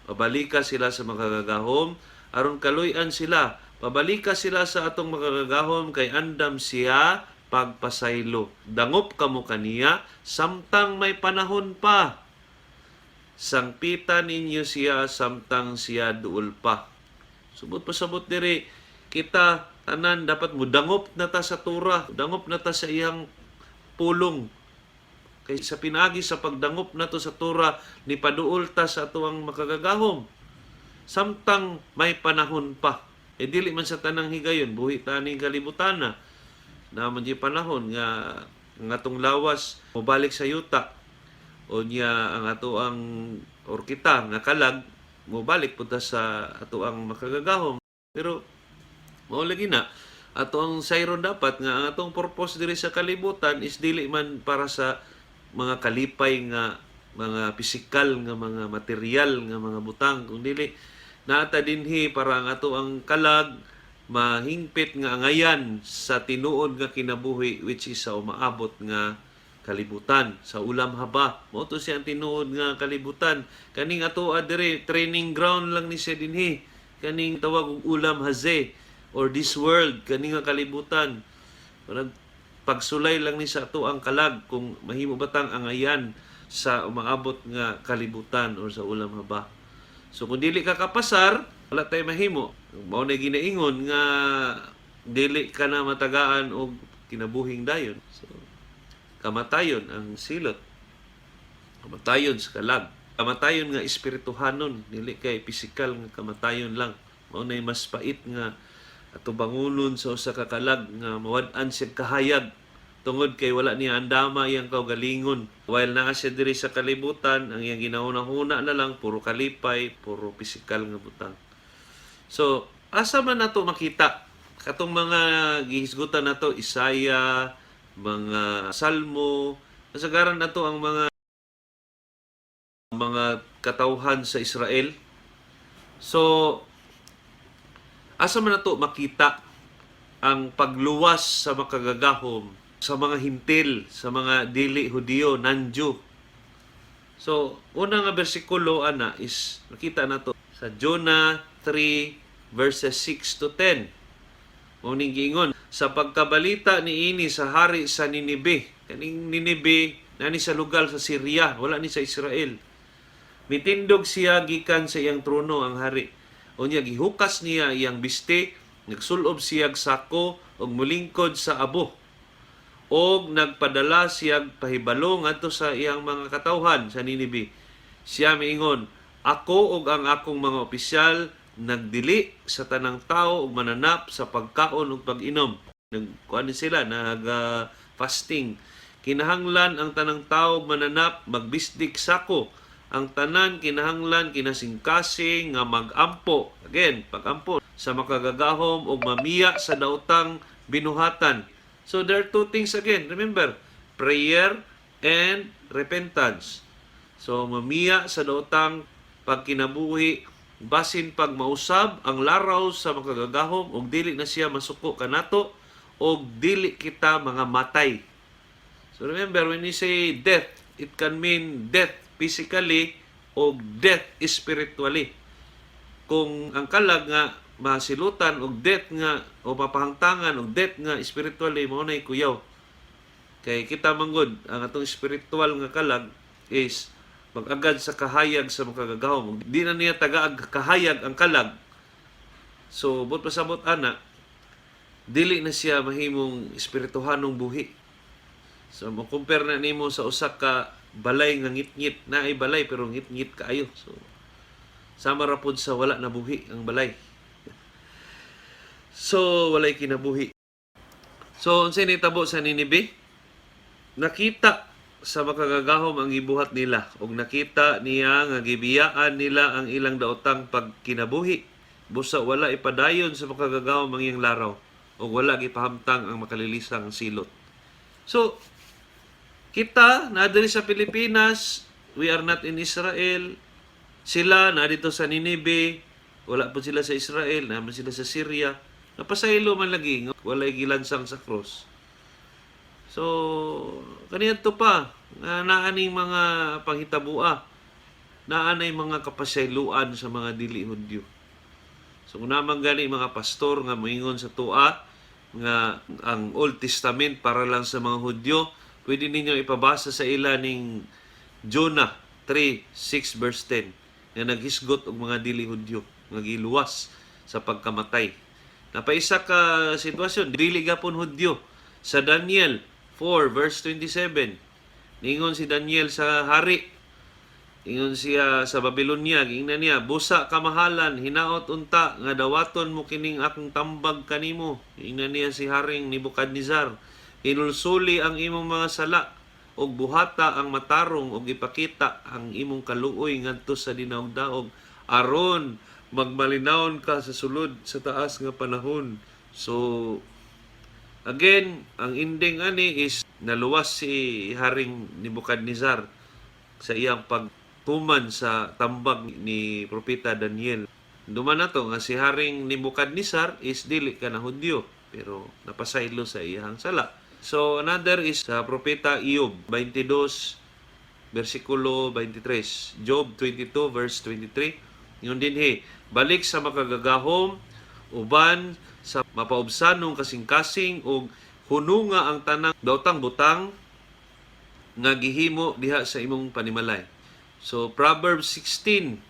Speaker 1: Pabalika sila sa makagagahom, aron kaluy-an sila. Pabalika sila sa atong makagagahom, kay andam siya pagpasaylo. Dangop kamo kaniya, samtang may panahon pa. Sangpitan ninyo siya, samtang siya duol pa. Subot pasabot diri, kita tanan dapat mo dangop na ta sa tura, dangop na ta sa iyang pulong. Kay sa pinagi sa pagdangop na to sa tura, ni paduol ta sa atuang makagagahom. Samtang may panahon pa. Dili man sa tanang higayon, buhi ta ning kalibutan na. Naman di panahon nga atong lawas mobalik sa yuta. O niya ang atoang or kita nga kalag mobalik punta sa atoang makagagahom. Pero mao lagi na ato ang sayron dapat nga ang atong purpose diri sa kalibutan is dili man para sa mga kalipay nga mga pisikal nga mga material nga mga butang, kung dili naata dinhi para ang ato ang kalag mahingpit nga angayan sa tinuod nga kinabuhi, which is sa umaabot nga kalibutan, sa ulam haba. Mao to siya ang tinuod nga kalibutan. Kaning ato adire training ground lang ni siya dinhi, kaning tawag og ulam haze or this world, kani nga kalibutan. Pagsulay lang ni sa ato ang kalag kung mahimo batang angayan sa umaabot nga kalibutan or sa ulam haba. So kung dili ka kapasar, wala tay mahimo. Mao na ginaingon nga dili ka na matagaan og kinabuhing dayon. So kamatayon ang silot. Kamatayon sa kalag. Kamatayon nga espirituhanon, dili kay pisikal nga kamatayon lang. Mao na mas pait nga ato bangunon sa usa ka kalag nga mawad-an siya kahayag tungod kay wala niya andama iyang kaugalingon. While naa siya diri sa kalibutan, ang iyang ginahuna-huna na lang puro kalipay, puro pisikal nga butang. So, asa man nato makita katong mga gihisgutan nato, Isaiah, mga Salmo, kasagaran nato ang mga katawhan sa Israel. So, asa man nato makita ang pagluwas sa makagagahom sa mga hintil, sa mga dili Hudiyo, non-Jew. So, una nga bersikulo ana is nakita nato sa Jonah 3 verses 6 to 10. Muning giingon, sa pagkabalita niini sa hari sa Ninibe. Kaning Ninibe nani sa lugar sa Syria, wala ni sa Israel. Mitindog siya gikan sa iyang trono ang hari. Unya gihukas niya iyang biste, nagsulob siyag sako ug mulingkod sa abo. Og nagpadala siyag pahibalo ngadto sa iyang mga katawhan sa Ninibe. Siya miingon, ako ug ang akong mga opisyal nagdili sa tanang tao ug mananap sa pagkaon ug pag-inom. Nagkuan sila fasting. Kinahanglan ang tanang tao ug mananap magbisdik sako. Ang tanan kinahanglan kinasingkasing nga magampo. Again, pagampo sa makagagahom o mamiya sa daotang binuhatan. So there are two things again. Remember, prayer, and repentance. So, mamiya sa daotang pagkinabuhi, basin pag mausab ang laraw sa makagagahom, og dili na siya masuko kanato, og dili kita mga matay. So, remember, when you say death, it can mean death physically o death spiritually. Kung ang kalag nga masilutan og death nga o mapahangtangan og death nga spiritually, mao nay kuyaw. Kay kita manggod ang atong spiritual nga kalag is mag-agad sa kahayag sa makagagahom. Di na niya tagaag kahayag ang kalag. So, but pasabot ana, dili na siya mahimong espirituhanong buhi. So, mo-compare na nimo sa usa ka balay nga ngit-ngit. Na ay balay pero ngit-ngit kaayo. So, sama ra pod sa wala na buhi ang balay. So, walay kinabuhi. So, unsay nitabo sa Ninibe? Nakita sa makagagahom ang gibuhat nila, ug nakita niya nga gibiyaan nila ang ilang daotang pagkinabuhi. Busa wala ipadayon sa makagagahom ang iyang laraw, ug wala gipahamtang ang makalilisang silot. So, kita na diri sa Pilipinas, we are not in Israel. Sila na dito sa Ninibe, wala po sila sa Israel, naman sila sa Syria. Napasaylo man lagi, walay gilansang sa cross. So, kaniadto pa, naaning mga panghitabua, naanay mga kapasayloan sa mga dili Hudyo. So, kung naman gani mga pastor nga moingon sa tua, nga ang Old Testament para lang sa mga Hudyo, pwede ninyo ipabasa sa ila ning Jonah 3:6 verse 10, nga naghisgot og mga dili Hudyo, nga giluwas sa pagkamatay. Napaisa ka sitwasyon, dili gapon Hudyo. Sa Daniel 4 verse 27, ningon si Daniel sa hari, ingon siya sa Babylonia, ingnan niya, busa kamahalan, hinaot unta, nga dawaton mo kining akong tambag kanimo. Ingnan niya si Haring Nebukadnezar, hinulsuli ang imong mga sala, og buhata ang matarong, og ipakita ang imong kaluoy ngadto sa dinaog-daog, aron magmalinawon ka sa sulod sa taas nga panahon. So, again, ang ending ani is naluwas si Haring Nebukadnezar sa iyang pagtuman sa tambag ni Propeta Daniel. Duman na to nga si Haring Nebukadnezar is dili ka na Hudyo, pero napasaylo sa iyang sala. So, another is sa Propeta Iob 22 versikulo 23, Job 22 verse 23. Yun din balik sa makagagahom, uban sa mapaubsanong kasing-kasing ug hununga ang tanang daotang butang nga gihimo diha sa imong panimalay. So Proverbs 16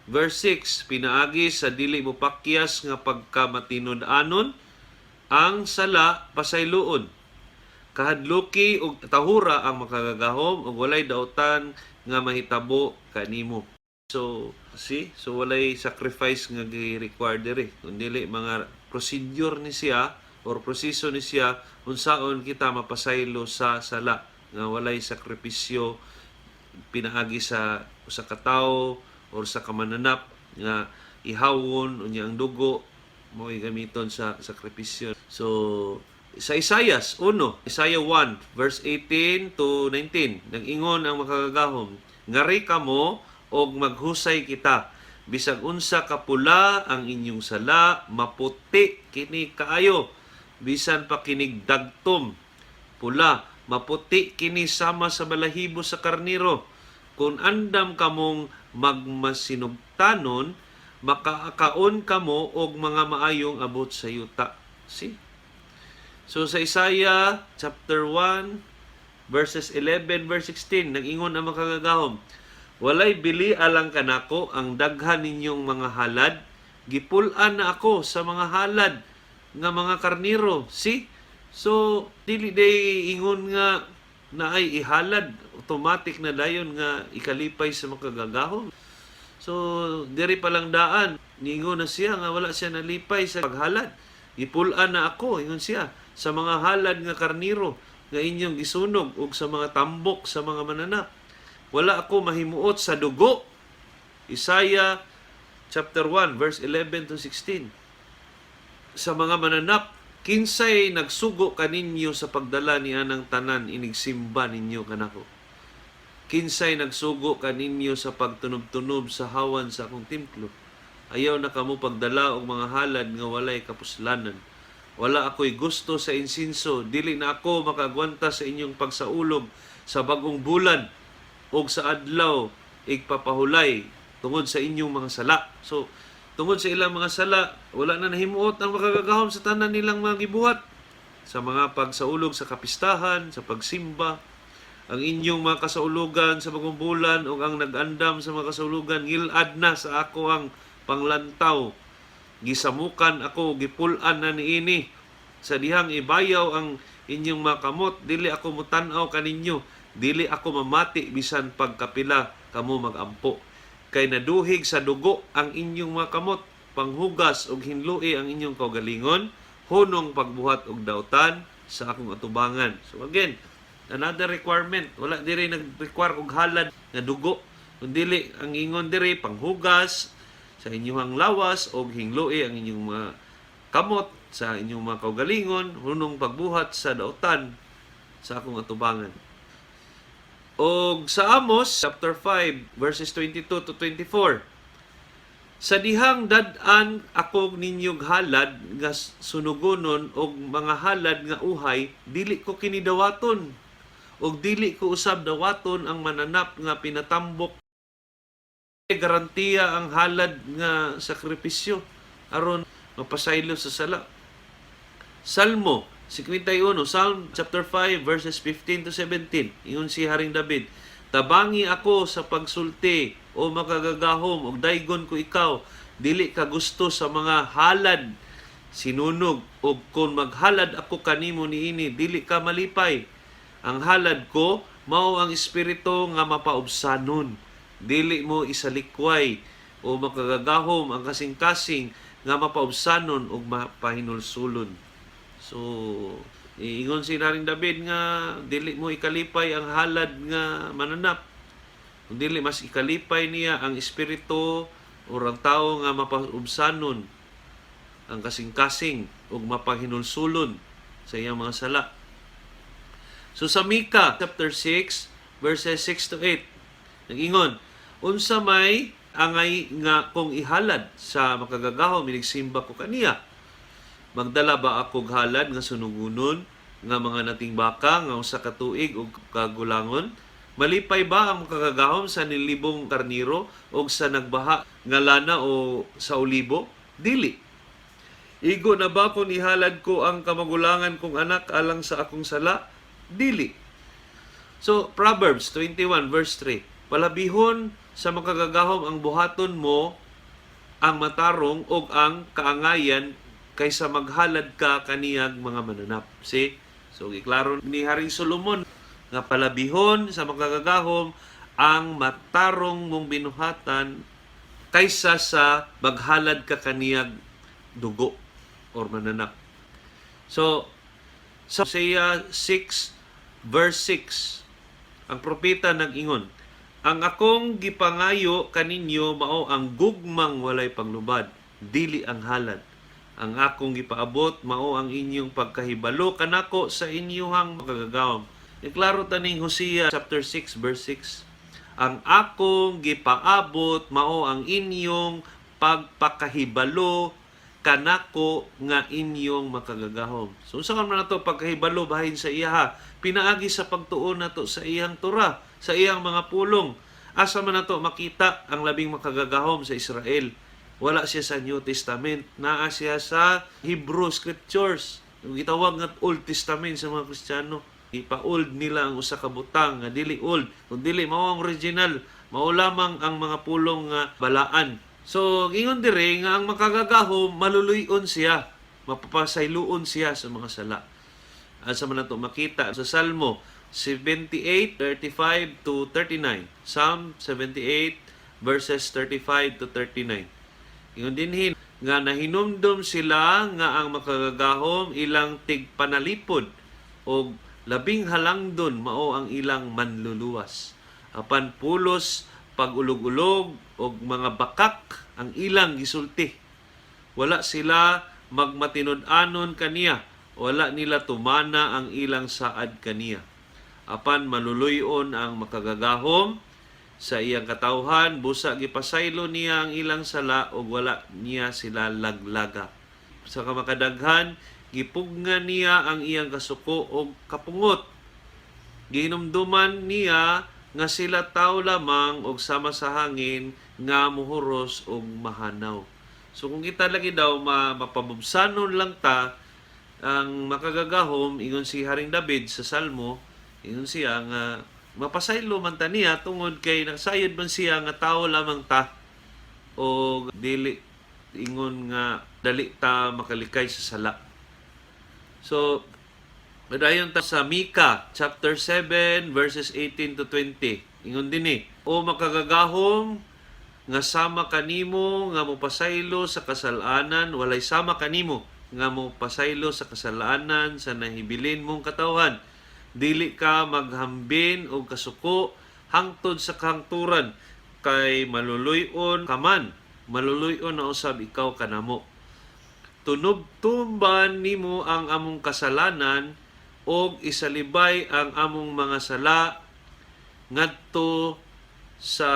Speaker 1: verse 6, pinaagi sa dili mo pakyas nga pagkamatinud-anon, ang sala pasayloon. Kahadluki ug tahura ang makagagahom ug walay daotan nga mahitabo kanimo. So walay sacrifice nga gi-require diri. Kundi mga procedure ni siya or proseso ni siya unsaon kita mapasaylo sa sala nga walay sakripisyo pinaagi sa usa ka tawo or sa kamananap nga ihawon unya ang dugo mo gamiton sa sakripisyo. So sa Isaiah 1 verse 18 to 19, nag-ingon ang makagagahom, ngari kamo og maghusay kita, bisag unsa kapula ang inyong sala, maputi kini kaayo, bisan pa kinig dagtom pula, maputi kini sama sa balahibo sa karniro. Kung andam kamong magmasinugtanon, makaakaon kamo og mga maayong abot sa yuta. See? So sa Isaiah chapter 1 verses 11 verse 16, nag-ingon ang makagagahom, walay bili alang kanako ang daghan ninyong mga halad, gipul-an na ako sa mga halad nga mga karniro. See? So dili day ingon nga na ay ihalad, automatic na dayon nga ikalipay sa makagagahom. So diri pa lang daan, ningon na siya nga wala siya nalipay sa paghalad. Gipul-an na ako, ingon siya, sa mga halad nga karniro nga inyong gisunog ug sa mga tambok sa mga mananap. Wala ako mahimuot sa dugo. Isaiah chapter 1 verse 11 to 16. Sa mga mananap Kinsay nagsugo kaninyo sa pagdala ni anang tanan inigsimba ninyo kanako? Kinsay nagsugo kaninyo sa pagtunob-tunob sa hawan sa akong templo? Ayaw na kamo pagdala og mga halad nga walay kapuslanan. Wala ako'y gusto sa insinso, dili na ako makagwanta sa inyong pagsaulog sa bagong bulan o sa adlaw igpapahulay tungod sa inyong mga sala. So, tungod sa ilang mga sala, wala na nahimuot ang makagagahom sa tanan nilang mga gibuhat. Sa mga pagsaulog sa kapistahan, sa pagsimba, ang inyong mga kasaulugan sa bagong bulan o ang nag-andam sa mga kasaulugan, ngilad na sa ako ang panglantaw. Gisamukan ako, gipulan na niini. Sa dihang ibayaw ang inyong mga kamot, dili ako mutanaw kaninyo, dili ako mamati bisan pagkapila kamo magampo. Kay naduhig sa dugo ang inyong mga kamot, panghugas og hinlui ang inyong kaugalingon, hunong pagbuhat og dautan sa akong atubangan. So again, another requirement. Wala diri nag-require og halad nga dugo. Kundi ang ingon diri panghugas sa inyong lawas og hinlui ang inyong mga kamot sa inyong mga kaugalingon, hunong pagbuhat sa dautan sa akong atubangan. O sa Amos chapter 5 verses 22 to 24, sa dihang dad-an ako ninyong halad nga sunugonon og mga halad nga uhay, dili ko kinidawaton og dili ko usab dawaton ang mananap nga pinatambok. Garantiya ang halad nga sakripisyo aron mapasaylo sa sala. Salmo 51, Psalm chapter 5 verses 15 to 17. Ingon si Haring David, tabangi ako sa pagsulti o makagagahom og daygon ko ikaw, dili ka gusto sa mga halad sinunog og kung maghalad ako kanimo niini dili ka malipay. Ang halad ko mao ang espiritu nga mapaubsanon, dili mo isalikway o makagagahom ang kasing-kasing nga mapaubsanon og mapahinulsulon. So, ingon si Haring David nga dili mo ikalipay ang halad nga mananap. Kung dili mas ikalipay niya ang espiritu o ang tao nga mapaubsanon ang kasing-kasing ug mapahinulsulon sa iyang mga sala. So sa Mika chapter 6 verses 6 to 8, nag-ingon, unsa may angay nga kung ihalad sa makagagahom inigsimba ko kaniya? Magdala ba ako halad nga sunugunon nga mga nating baka nga usa ka tuig og kagulangon? Malipay ba ang makagagahom sa nilibong karniro o sa nagbaha nga lana o sa olibo? Dili. Igo na ba kung ihalad ko ang kamagulangan kong anak alang sa akong sala? Dili. So, Proverbs 21 verse 3, palabihon sa makagagahom ang buhaton mo ang matarong o ang kaangayan kaysa maghalad ka kaniyang mga mananap. See? So, iklaro ni Haring Solomon nga palabihon sa makagagahom ang matarong mong binuhatan kaysa sa maghalad ka kaniyang dugo or mananap. So, sa Hosea 6 verse 6, ang propeta nag-ingon, ang akong gipangayo kaninyo mao ang gugmang walay panglubad, dili ang halad. Ang akong gipaabot mao ang inyong pagkahibalo kanako sa inyong makagagahom. Iklaro taning Hosea chapter 6 verse 6. Ang akong gipaabot mao ang inyong pagpakahibalo kanako nga inyong makagagahom. So unsa man nato pagkahibalo bahin sa iya ha? Pinaagi sa pagtuon nato sa iyang Torah, sa iyang mga pulong. Asa man nato makita ang labing makagagahom sa Israel? Wala siya sa New Testament, naa siya sa Hebrew Scriptures. Yung gitawag nga Old Testament sa mga Kristiyano. Ipa-old nila ang usa ka butang nga dili old, kung dili mao ang original, mao lamang ang mga pulong nga balaan. So, ingon dire nga ang makagagahom maluluyon siya, mapapasayloon siya sa mga sala. Asa man nato makita sa Salmo 78:35 to 39. Psalm 78 verses 35 to 39. Ingon dinhin nga nahinumdum sila nga ang makagagahom ilang tigpanalipod o labing halangdon mao ang ilang manluluwas. Apan pulos pag-ulog-ulog o mga bakak ang ilang gisulti. Wala sila magmatinud-anon kaniya, wala nila tumana ang ilang saad kaniya. Apan maluluyon ang makagagahom sa iyang katawhan, busa gipasaylo niya ang ilang sala ug wala niya sila laglaga. Sa kamakadaghan, gipugngan niya ang iyang kasuko ug kapungot. Gihinumduman niya nga sila tao lamang og sama sa hangin nga muhuros og mahanaw. So kung kita lagi daw mapabubsanon lang ta ang makagagahom, ingon si Haring David sa Salmo, ingon siya nga mapasaylo man ta niya tungod kay nagsayod man siya nga tao lamang ta o dili ingon nga dali ta makalikay sa sala. So madayon ta sa Mika chapter 7 verses 18 to 20. Ingon dinhi, o makagagahom nga sama kanimo nga mopasaylo sa kasalanan, walay sama kanimo nga mopasaylo sa kasalanan sa nahibilin mong katawhan. Dili ka maghambin o kasuko hangtod sa kahangturan, kay maluluyon ka man, maluluyon na usab ikaw kanamo. Tunubtumban nimo ang among kasalanan og isalibay ang among mga sala ngadto sa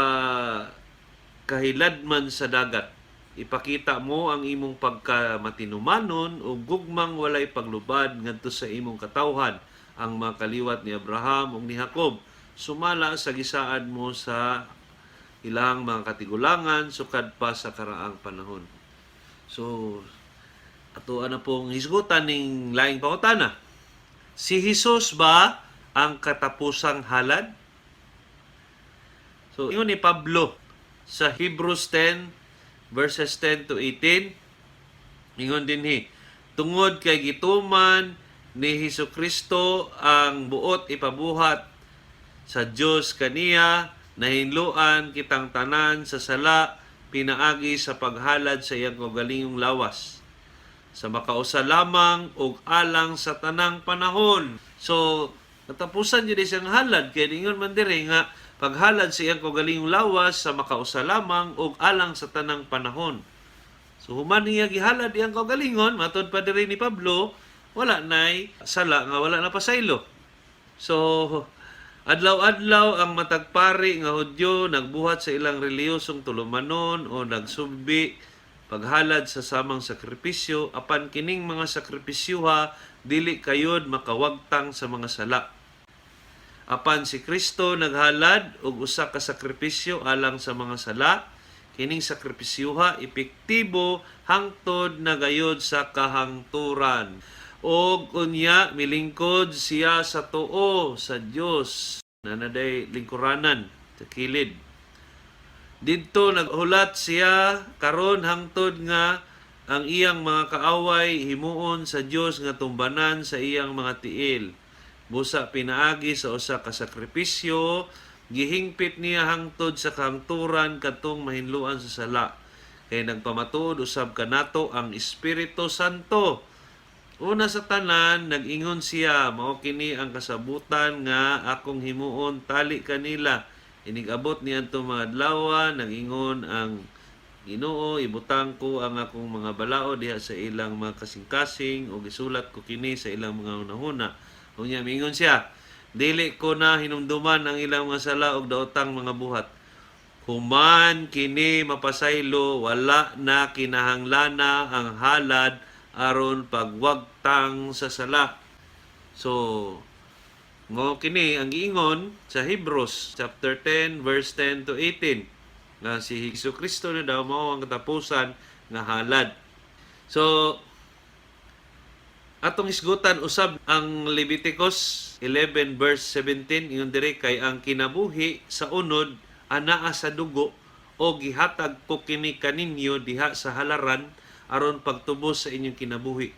Speaker 1: kahiladman sa dagat. Ipakita mo ang imong pagkamatinumanon o gugmang walay paglubad ngadto sa imong katawhan, ang mga kaliwat ni Abraham ug ni Jacob, sumala sa gisaad mo sa ilang mga katigulangan sukad pa sa karaang panahon. So ato na pong hisgutan ning laing pangutana. Si Jesus ba ang katapusang halad? So ingon ni Pablo sa Hebrews 10 verses 10 to 18, ingon dinhi, tungod kay gituman ni Hesukristo ang buot ipabuhat sa Dios kaniya, nahinluan kitang tanan sa sala pinaagi sa paghalad sa iyang kaugalingong lawas, sa makausa lamang og alang sa tanang panahon. So natapusan jud siyang halad, kay ingon man diri nga paghalad sa iyang kaugalingong lawas sa makausa lamang og alang sa tanang panahon. So human niya gihalad iyang kaugalingon, matod pa diri ni Pablo, wala nay sala nga wala na pasaylo. So adlaw-adlaw ang matagpari nga Hudyo nagbuhat sa ilang reliyosong tulumanon o nagsubbi paghalad sa samang sakripisyo, apan kining mga sakripisyuha dili kayod makawagtang sa mga sala. Apan si Kristo naghalad og usa ka sakripisyo alang sa mga sala, kining sakripisyuha epektibo hangtod nagayod sa kahangturan. Og unya milingkod siya sa tuo sa Dios na naday lingkuranan sa kilid. Didto naghulat siya karon hangtod nga ang iyang mga kaaway himuon sa Dios nga tumbanan sa iyang mga tiil. Busa pinaagi sa usa ka sakripisyo, gihingpit niya hangtod sa kahangturan katong mahinluan sa sala. Kay nagpamatuod usab kanato ang Espiritu Santo. Una sa tanan, nag-ingon siya, mao kini ang kasabutan nga akong himuon tali kanila. Inigabot niya itong mga adlaw, nag-ingon ang Ginoo, ibutang ko ang akong mga balao diha sa ilang mga kasing-kasing o gisulat ko kini sa ilang mga unahuna. Unya mingon siya, dili ko na hinumduman ang ilang mga sala og daotang mga buhat. Human kini mapasaylo, wala na kinahanglana ang halad aron pagwagtang sa sala. So ngo kini ang giingon sa Hebrews chapter 10 verse 10 to 18 nga si Hesukristo na daw mao ang katapusan nga halad. So atong isgutan usab ang Leviticus 11 verse 17, ingon diri kay ang kinabuhi sa unod anaa sa dugo o gihatag ko kini kaninyo diha sa halaran aron pagtubos sa inyong kinabuhi.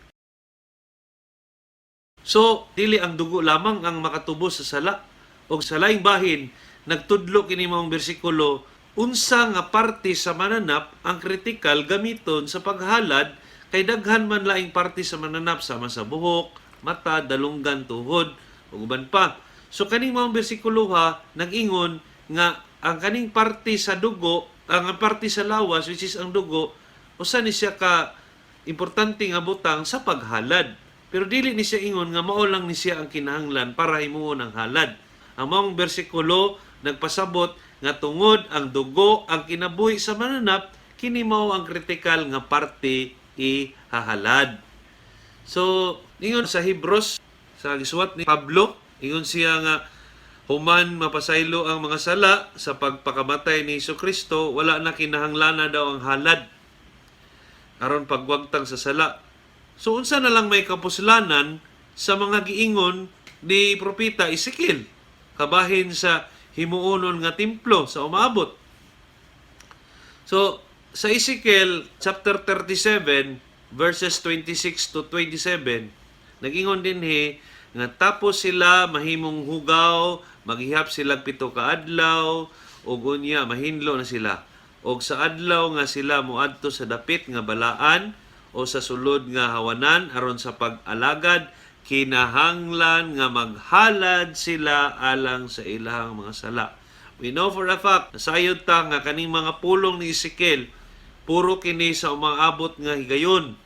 Speaker 1: So, dili ang dugo lamang ang makatubos sa sala. O sa laing bahin, nagtudlo kini mong bersikulo, unsa nga parte sa mananap ang kritikal gamiton sa paghalad, kay daghan man laing parte sa mananap sama sa buhok, mata, dalunggan, tuhod, ug uban pa. So kaning mong bersikulo ha, nag-ingon nga ang kaning parte sa dugo, ang parte sa lawas, which is ang dugo, usa ni siya ka importante nga butang sa paghalad. Pero dili ni siya ingon nga mao lang ni siya ang kinahanglan para himuon ang halad. Ang maong bersikulo nagpasabot nga tungod ang dugo ang kinabuhi sa mananap, kini mao ang kritikal nga parte ihahalad. So, ingon sa Hebrews, sa gisuwat ni Pablo, ingon siya nga human mapasaylo ang mga sala sa pagpakamatay ni Jesucristo, wala na kinahanglan daw ang halad aron pagwagtang sa sala. So unsa na lang may kapuslanan sa mga giingon ni propeta Ezekiel kabahin sa himuonon nga templo sa umaabot. So sa Ezekiel chapter 37 verses 26 to 27 nagingon dinhi nga tapos sila mahimong hugaw, maghihap sila 7 ka adlaw ug unya mahinlo na sila. Og sa adlaw nga sila moadto sa dapit nga balaan o sa sulod nga hawanan aron sa pag-alagad, kinahanglan nga maghalad sila alang sa ilahang mga sala. We know for a fact, nasayod ta nga kaning mga pulong ni Ezekiel, puro kini sa umaabot nga higayon.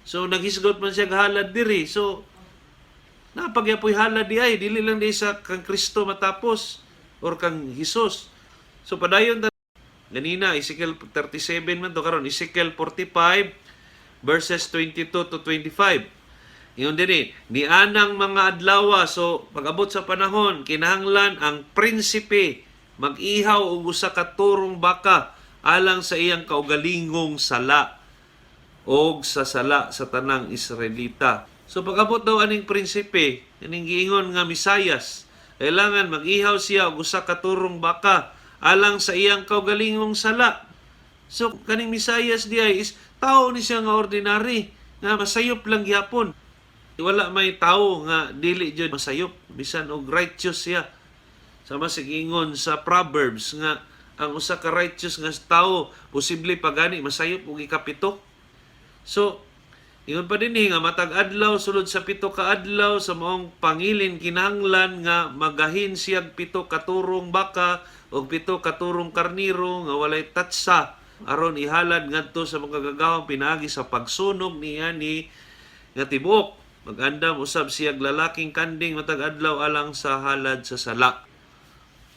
Speaker 1: So naghisgot man siya halad diri. So napagyapoy halad di ay, dili lang di sa kang Kristo matapos or kang Hesus. So padayon ta ganina Ezekiel 37 man to karon Ezekiel 45 verses 22 to 25. Iyon din ni anang mga adlaw, so pag-abot sa panahon kinahanglan ang prinsipe mag-ihaw og usa ka turong baka alang sa iyang kaugalingong sala og sa sala sa tanang Israelita. So pag-abot daw aning prinsipe, aning giingon nga Misayas, kailangan mag-ihaw siya og usa ka turong baka alang sa iyang kaugalingong sala. So kaning Misayas di ay is tao ni siya nga ordinary nga masayop lang gyapon. Wala may tao nga dili jud masayop bisan og righteous siya. Sama sa giingon sa Proverbs nga ang usa ka righteous nga tao posible pagani masayop og ikapito. So ingon pa dinhi nga matag adlaw sulod sa 7 ka adlaw sa maong pangilin kinahanglan nga magahin siyag 7 ka turong baka og 7 ka turong karniro nga walay tatsa aron ihalad ngadto sa mga gagawang pinaagi sa pagsunog niya ni nga tibuok. Magandam usab siyag lalaking kanding matag adlaw alang sa halad sa sala.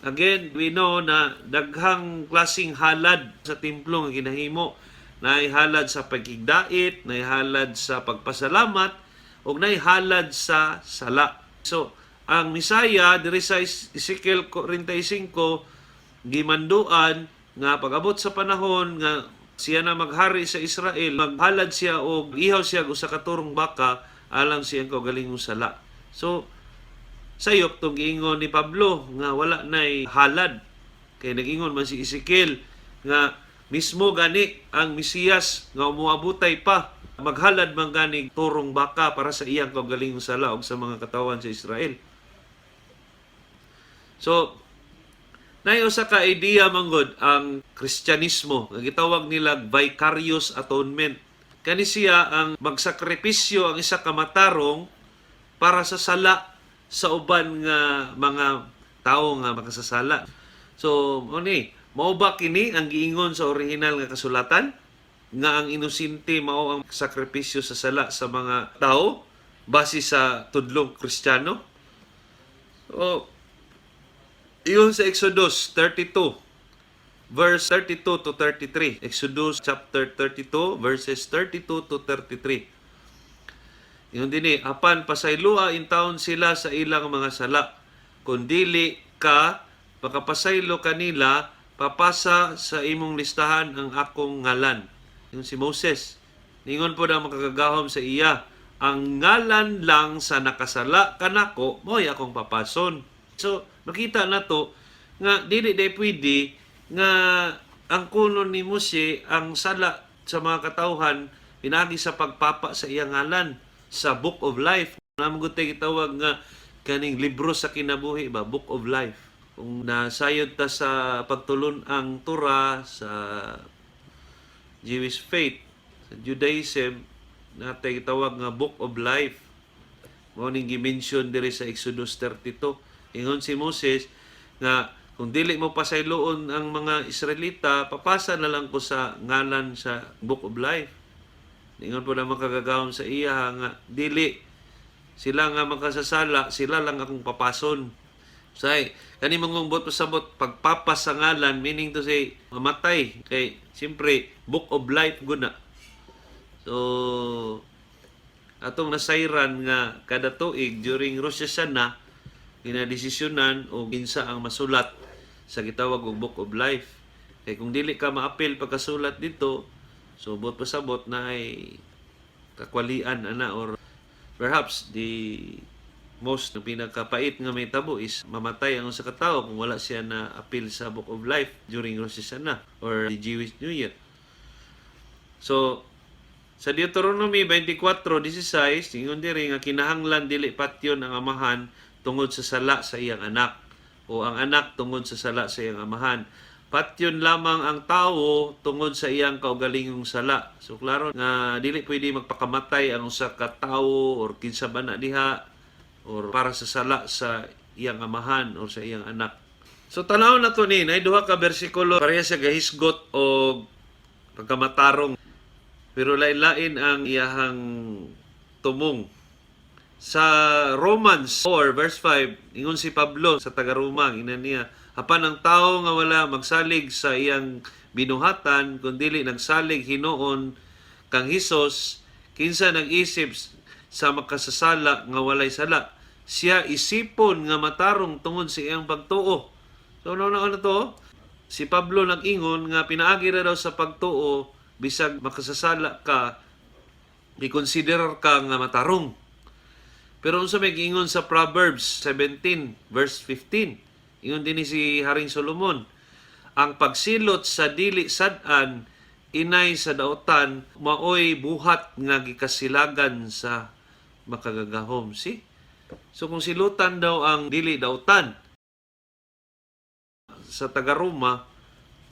Speaker 1: Again, we know na daghang klaseng halad sa templo nga ginahimo. Naihalad sa pagkigdait, naihalad sa pagpasalamat, o naihalad sa sala. So, ang Misaya, diri sa Ezekiel 45, gimanduan nga pag-abot sa panahon nga siya na maghari sa Israel, maghalad siya o ihaw siya usa ka turong baka alang siyang kaugalingong sala. So, sayop tong giingon ni Pablo nga wala nay halad. Kay nag-ingon man si Ezekiel nga mismo gani ang Mesiyas nga umuabutay pa maghalad man gani turong baka para sa iyang kaugalingong sala og sa mga katawan sa Israel. So, nay usa ka idea manggod ang Kristyanismo nga gitawag nila vicarious atonement. Kani siya ang magsakripisyo ang isa ka matarong para sa sala sa uban nga mga tawo nga makasasala. So, mao ba kini ang giingon sa orihinal nga kasulatan nga ang inosente mao ang sakripisyo sa sala sa mga tao base sa tudlong Kristiyano? O iyon sa Exodus 32 verse 32 to 33. Exodus chapter 32 verses 32 to 33. Iyon din apan pasaylua in taon sila sa ilang mga sala. Kung dili ka makapasaylo kanila, papasa sa imong listahan ang akong ngalan. Yung si Moses. Ningon po na makagagahom sa iya. Ang ngalan lang sa nakasala kanako, mo'y akong papason. So, makita na to nga dili day pwede nga ang kunon ni Mose ang sala sa mga katawhan pinagi sa pagpapa sa iyang ngalan sa Book of Life. Namang gutay gitawag nga kaning libro sa kinabuhi ba, Book of Life. Kung nasayod ta sa pagtulon ang Torah sa Jewish faith, sa Judaism, natay gitawag nga Book of Life. Mao ning gi-mention diri sa Exodus 32. Ingon si Moses nga kung dili mo pasayloon ang mga Israelita, papasa na lang ko sa ngalan sa Book of Life. Ingon po na makagagahom sa iya nga dili sila nga makasasala, sila lang akong papason. Say, kani mong bot pasabot pagpapas sa ngalan, meaning to say mamatay kay siyempre book of life guna. So atong nasayran nga kada tuig during Rosh Hashanah ginadesisyonan o ginsa ang masulat sa gitawag og book of life. Kay kung dili ka maapil pagkasulat dito, so bot pasabot na ay kakwalian ana, or perhaps the most na pinakapait nga may tabo is mamatay ang sa katawo kung wala siya na appeal sa book of life during Rosh Hashanah or the Jewish New Year. So sa Deuteronomy 24:16 ingon diri nga kinahanglan dili patyon ang amahan tungod sa sala sa iyang anak, o ang anak tungod sa sala sa iyang amahan. Patyon lamang ang tawo tungod sa iyang kaugalingong sala. So klaro nga dili pwede magpakamatay ang usa ka tawo or kinsa ba na diha or para sa sala sa iyang amahan or sa iyang anak. So tanaw na to ni nay duha ka bersikulo pareha sa gahisgot o pagkamatarong, pero lain-lain ang iyahang tumong. Sa Romans 4 verse 5 ingon si Pablo sa taga-Roma, ina niya, apan ang tawo nga wala magsalig sa iyang binuhatan kundi nagsalig hinuon kang Hesus, kinsa nag-isip sa makasasala nga walay sala, siya isipon nga matarong tungod sa iyang pagtuo. So ano to? Si Pablo nag-ingon nga pinaagi ra daw sa pagtuo bisag makasasala ka, i-consider ka nga matarong. Pero unsa may giingon sa Proverbs 17 verse 15, ingon din si Haring Solomon, ang pagsilot sa dili sad-an inay sa dautan maoy buhat nga gikasilagan sa makagagahom. So kung silutan daw ang dili dautan sa taga-Roma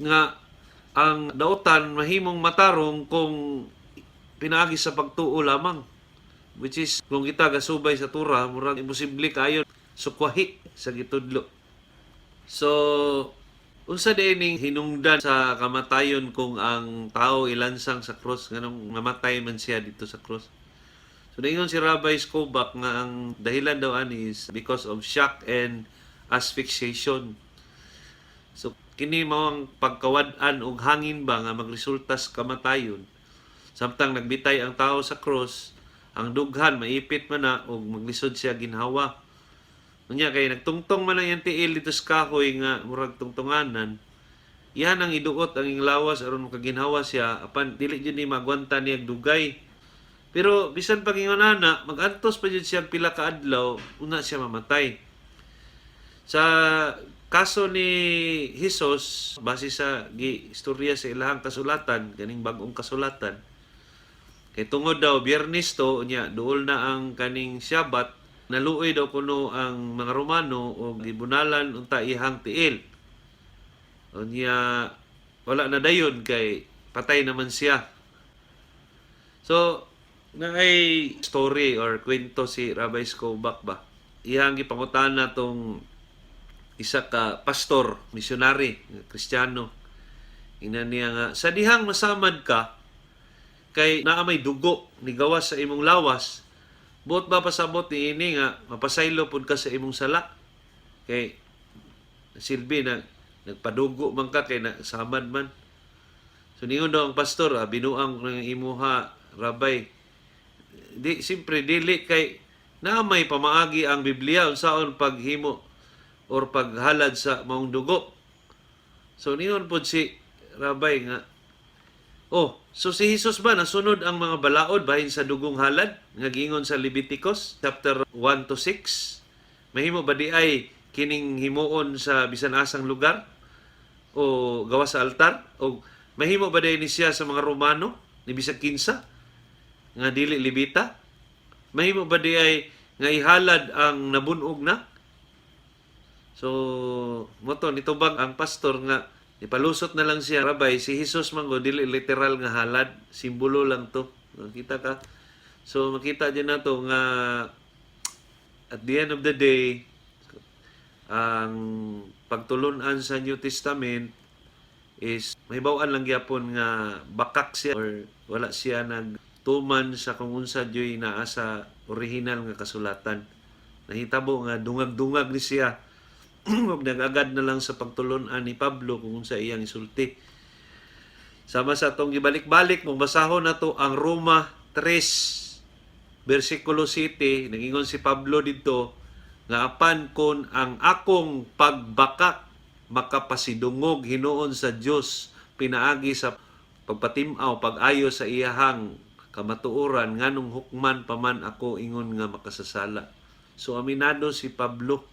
Speaker 1: nga ang dautan mahimong matarong kung pinaagi sa pagtuo lamang, which is kung kita gasubay sa tura murag imposible kayo sukwahi sa gitudlo. So unsa dining hinungdan sa kamatayon kung ang tao ilansang sa cross, nganong mamatay man siya dito sa cross? So daingon si Rabbi Skobak nga ang dahilan daw ani is because of shock and asphyxiation. So kini mao ang pagkawad-an og hangin ba nga magresulta sa kamatayon. Samtang nagbitay ang tao sa cross, ang dughan maipit man na og maglisod siya ginhawa. Unya kay nagtungtong man ang tiil dito sa kahoy nga murag tungtunganan. Yan ang iduot ang inglawas aron makaginhawa siya, apan dili jud ni magwanta niya dugay. Pero bisan pagingon ana, magantos pa jud siya pila ka adlaw una siya mamatay. Sa kaso ni Hesus, base sa istorya sa ilahang kasulatan, kaning bag-ong kasulatan, kay tungod daw Biyernes to nya duol na ang kaning Sabat, naluoy daw kuno ang mga Romano og gibunalan unta ihang tiil. Unya wala na dayon kay patay naman siya. So naay story or kwento si Rabbi Skobak ba. Iyang gipangutana tong isa ka pastor, misyonary, Kristiyano. Ina niya nga, sa dihang masamad ka, kay naa may dugo ni gawas sa imong lawas, buot ba pasabot ni ini nga mapasaylo pud ka sa imong sala? Kay silbi na nagpadugo man ka kay nasamad man. So ningon daw ang pastor, binuang ng imuha, Rabay. Di simpre dili kay naa may pamaagi ang Biblia unsaon paghimo or paghalad sa maong dugo. So ningon po si Rabay nga, so si Jesus ba nasunod ang mga balaod bahin sa dugong halad nga giingon sa Leviticus chapter 1 to 6? Mahimo ba di ay kining himuon sa bisan asang lugar o gawa sa altar? O mahimo ba di ni siya sa mga Romano ni bisag kinsa nga dili Levita? Mahimo ba di ay nga ihalad ang nabunog na? So, moto nitubag ang pastor nga ipalusot na lang siya, Rabay, si Jesus manggo dili literal nga halad, simbolo lang to. Makita ka. So makita din nato nga at the end of the day ang pagtulon-an sa New Testament is mahibaw-an lang gyapon nga bakak siya or wala siya tuman sa kung unsa joy naa sa original nga kasulatan. Nahitabo nga dungag-dungag ni siya. Huwag nag-agad na lang sa pagtulon-an ni Pablo kung unsa iyang isulti. Sama sa atong gibalik-balik, magbasahon na to ang Roma 3, versikulo 7, nagingon si Pablo dito, nga apan kon ang akong pagbakak makapasidungog hinuon sa Dios pinaagi sa pagpatimaw pag-ayo sa iyahang kamatuoran nganong hukman pa man ako ingon nga makasasala. So aminado si Pablo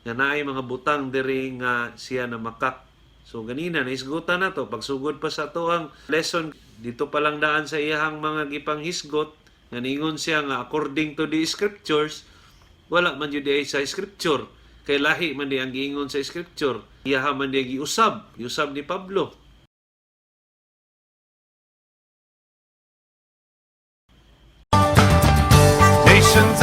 Speaker 1: nga naay mga butang diri nga siya na makak. So ganina naisgutan na to pagsugod pa sa to ang lesson dito pa lang daan sa iyahang mga gipanghisgot nga ningon siya nga according to the scriptures wala man jud sa scripture kay lahi man di ang giingon sa scripture iyaha man di giusab ni Pablo.
Speaker 2: Nations